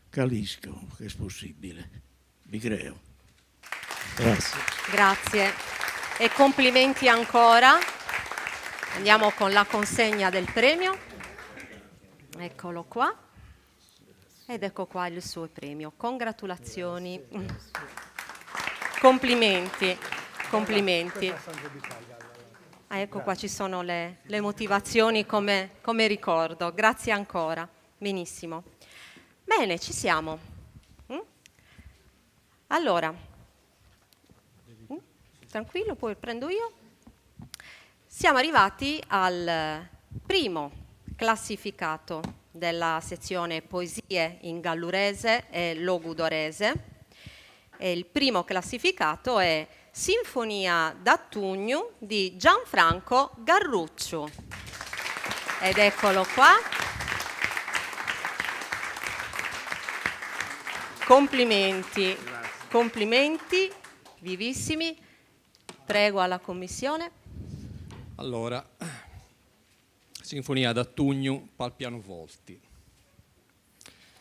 calisco che è possibile, vi creo. Grazie. Grazie e complimenti ancora. Andiamo con la consegna del premio. Eccolo qua. Ed ecco qua il suo premio. Congratulazioni. Complimenti. Complimenti. Ecco qua ci sono le motivazioni come ricordo. Grazie ancora. Benissimo. Bene, ci siamo. Allora, tranquillo, poi prendo io. Siamo arrivati al primo classificato della sezione poesie in gallurese e logudorese. E il primo classificato è Sinfonia d'Attugno di Gianfranco Garruccio. Ed eccolo qua. Complimenti, complimenti, vivissimi. Prego alla Commissione. Allora, Sinfonia d'Attugno, pal pianovolti.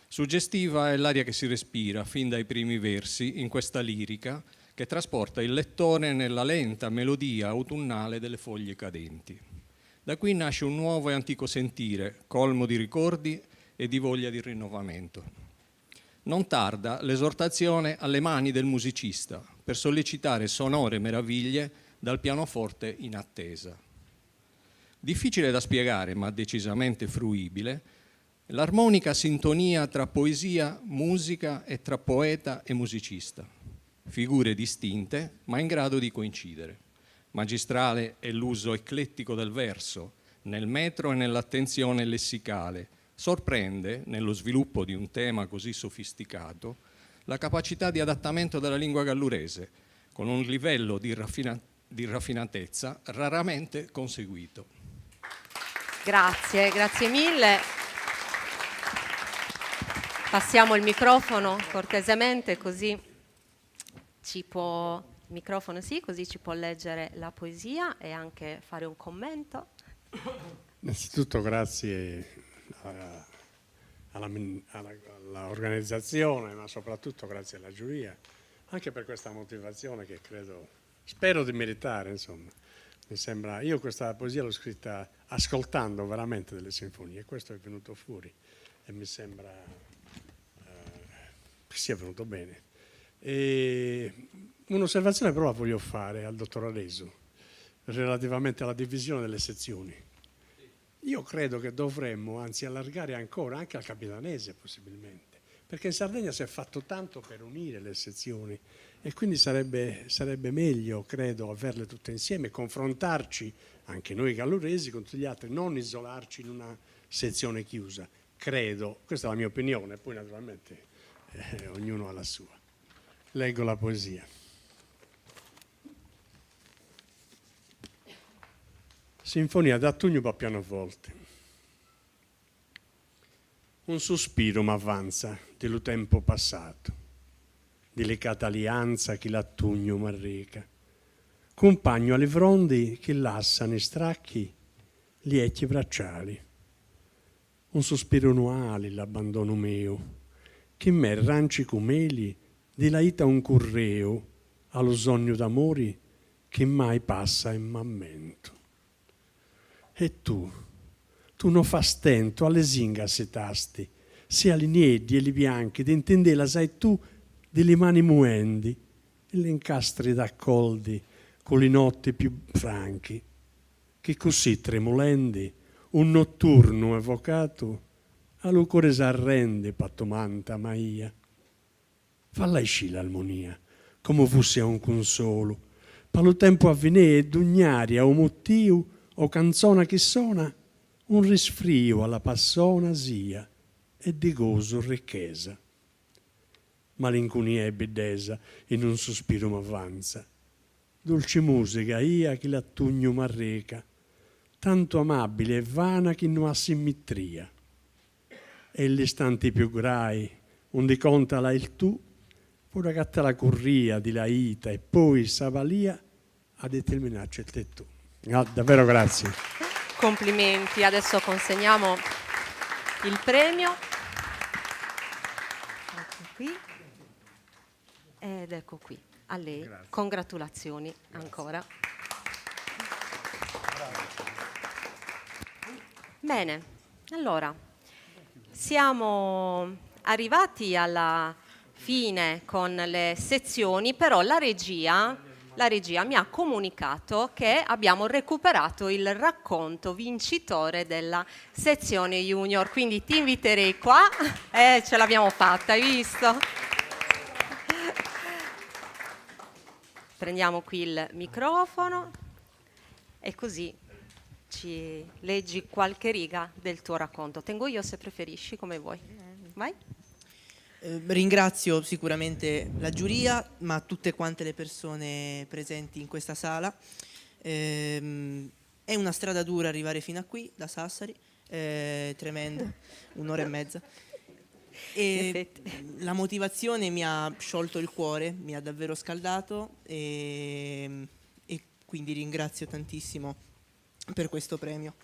Suggestiva è l'aria che si respira fin dai primi versi in questa lirica che trasporta il lettore nella lenta melodia autunnale delle foglie cadenti. Da qui nasce un nuovo e antico sentire, colmo di ricordi e di voglia di rinnovamento. Non tarda l'esortazione alle mani del musicista per sollecitare sonore meraviglie dal pianoforte in attesa. Difficile da spiegare, ma decisamente fruibile, l'armonica sintonia tra poesia, musica e tra poeta e musicista. Figure distinte, ma in grado di coincidere. Magistrale è l'uso eclettico del verso, nel metro e nell'attenzione lessicale. Sorprende, nello sviluppo di un tema così sofisticato, la capacità di adattamento della lingua gallurese, con un livello di raffinatezza raramente conseguito. Grazie, grazie mille. Passiamo il microfono cortesemente, così ci può, il microfono sì, così ci può leggere la poesia e anche fare un commento. Innanzitutto grazie all'organizzazione, ma soprattutto grazie alla giuria, anche per questa motivazione che spero di meritare, insomma. Mi sembra, io questa poesia l'ho scritta ascoltando veramente delle sinfonie, e questo è venuto fuori e mi sembra che sia venuto bene. E un'osservazione però la voglio fare al dottor Alesu relativamente alla divisione delle sezioni. Io credo che dovremmo anzi allargare ancora anche al capitanese possibilmente, perché in Sardegna si è fatto tanto per unire le sezioni e quindi sarebbe meglio, credo, averle tutte insieme, confrontarci anche noi galluresi con tutti gli altri, non isolarci in una sezione chiusa. Credo, questa è la mia opinione, poi naturalmente ognuno ha la sua. Leggo la poesia. Sinfonia da Tugno a pianoforte. Un sospiro m'avvanza dello tempo passato, delicata alianza che l'attugno m'arreca, compagno alle frondi che lassano i stracchi lieti bracciali. Un sospiro annuale l'abbandono mio, che me ranci cumeli dilaita un curreo allo sogno d'amori che mai passa in m'ammento. E tu non fa stento alle zinga se tasti, se alle niedi e li bianchi, d'intendela sai tu delle mani muendi e le incastri d'accoldi con le notti più franchi, che così tremolendi un notturno evocato allo cuore s'arrende pattomanta maia. Falla esci l'armonia, come fosse un consolo, per lo tempo avvenire e d'ugnaria o motivo o canzona che sona, un risfrio alla passona sia e di gozo ricchezza. Malinconia e bellezza in un sospiro m'avvanza, dolce musica ia che l'attugno m'arreca, tanto amabile e vana che non ha simmetria. E gli istanti più grai, onde contala il tu, pure gatta la corria di la ita e poi s'avalia a determinarci il tetto. Davvero grazie. Complimenti, adesso consegniamo il premio. Ecco qui. Ed ecco qui, a lei. Grazie. Congratulazioni. Grazie. Ancora. Bene, allora, siamo arrivati alla fine con le sezioni, però la regia mi ha comunicato che abbiamo recuperato il racconto vincitore della sezione junior, quindi ti inviterei qua, ce l'abbiamo fatta, hai visto? Prendiamo qui il microfono e così ci leggi qualche riga del tuo racconto. Tengo io se preferisci, come vuoi. Vai. Ringrazio sicuramente la giuria, ma tutte quante le persone presenti in questa sala. È una strada dura arrivare fino a qui, da Sassari, tremendo, un'ora e mezza. E la motivazione mi ha sciolto il cuore, mi ha davvero scaldato e quindi ringrazio tantissimo per questo premio.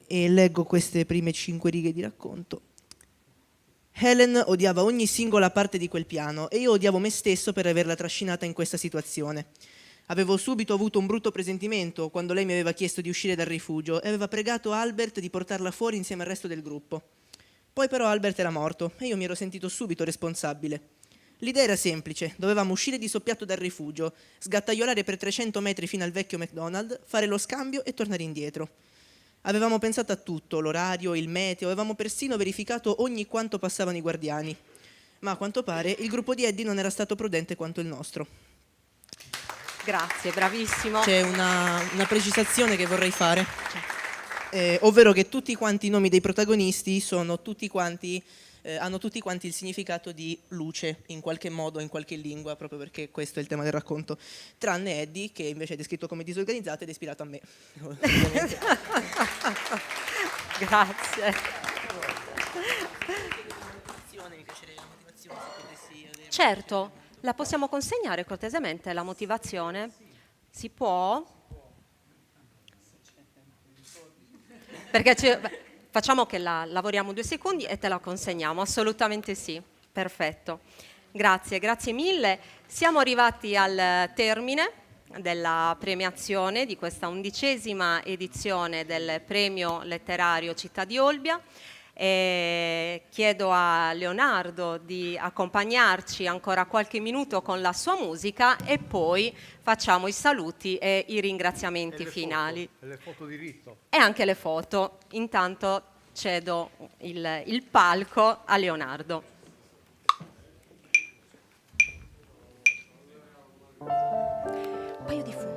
E leggo queste prime 5 righe di racconto. Helen odiava ogni singola parte di quel piano e io odiavo me stesso per averla trascinata in questa situazione. Avevo subito avuto un brutto presentimento quando lei mi aveva chiesto di uscire dal rifugio e aveva pregato Albert di portarla fuori insieme al resto del gruppo. Poi però Albert era morto e io mi ero sentito subito responsabile. L'idea era semplice, dovevamo uscire di soppiatto dal rifugio, sgattaiolare per 300 metri fino al vecchio McDonald's, fare lo scambio e tornare indietro. Avevamo pensato a tutto, l'orario, il meteo, avevamo persino verificato ogni quanto passavano i guardiani. Ma a quanto pare il gruppo di Eddie non era stato prudente quanto il nostro. Grazie, bravissimo. C'è una precisazione che vorrei fare, ovvero che tutti quanti i nomi dei protagonisti sono tutti quanti, hanno tutti quanti il significato di luce, in qualche modo, in qualche lingua, proprio perché questo è il tema del racconto, tranne Eddie, che invece è descritto come disorganizzato ed è ispirato a me. Grazie. Certo, la possiamo consegnare cortesemente la motivazione? Si può? Perché Facciamo che lavoriamo 2 secondi e te la consegniamo, assolutamente sì, perfetto. Grazie, grazie mille. Siamo arrivati al termine della premiazione di questa 11ª edizione del Premio Letterario Città di Olbia. Chiedo a Leonardo di accompagnarci ancora qualche minuto con la sua musica e poi facciamo i saluti e i ringraziamenti finali. E le foto di rito. E anche le foto. Intanto cedo il palco a Leonardo. Un paio di foto.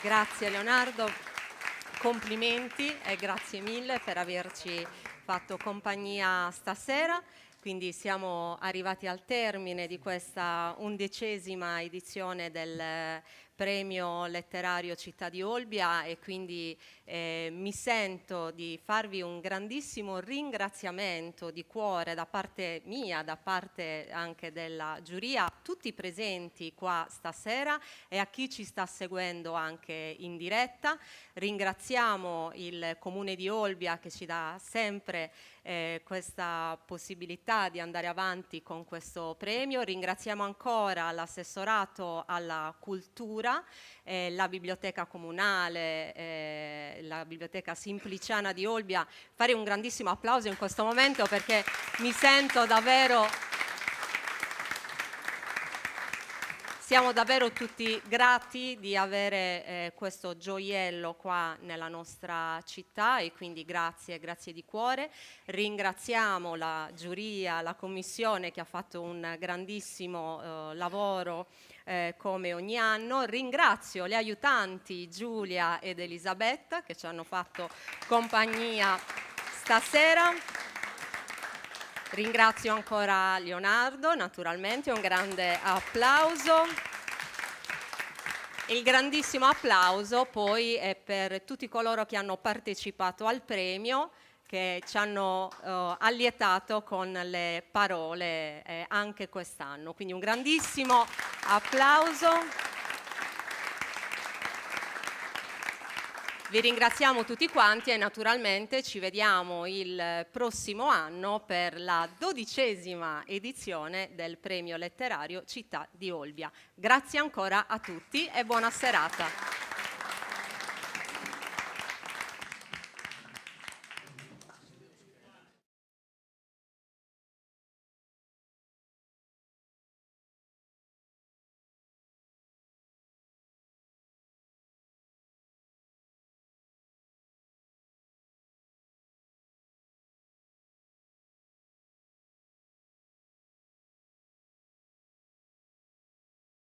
Grazie Leonardo, complimenti e grazie mille per averci fatto compagnia stasera. Quindi siamo arrivati al termine di questa 11ª edizione del Premio Letterario Città di Olbia e quindi mi sento di farvi un grandissimo ringraziamento di cuore da parte mia, da parte anche della giuria, a tutti presenti qua stasera e a chi ci sta seguendo anche in diretta. Ringraziamo il Comune di Olbia che ci dà sempre questa possibilità di andare avanti con questo premio. Ringraziamo ancora l'assessorato alla cultura, la biblioteca comunale, la biblioteca Simpliciana di Olbia. Fare un grandissimo applauso in questo momento perché mi sento davvero... Siamo davvero tutti grati di avere questo gioiello qua nella nostra città e quindi grazie di cuore. Ringraziamo la giuria, la commissione che ha fatto un grandissimo lavoro come ogni anno. Ringrazio le aiutanti Giulia ed Elisabetta che ci hanno fatto compagnia stasera. Ringrazio ancora Leonardo, naturalmente, un grande applauso. Il grandissimo applauso poi è per tutti coloro che hanno partecipato al premio, che ci hanno allietato con le parole anche quest'anno. Quindi un grandissimo applauso. Vi ringraziamo tutti quanti e naturalmente ci vediamo il prossimo anno per la 12ª edizione del Premio Letterario Città di Olbia. Grazie ancora a tutti e buona serata.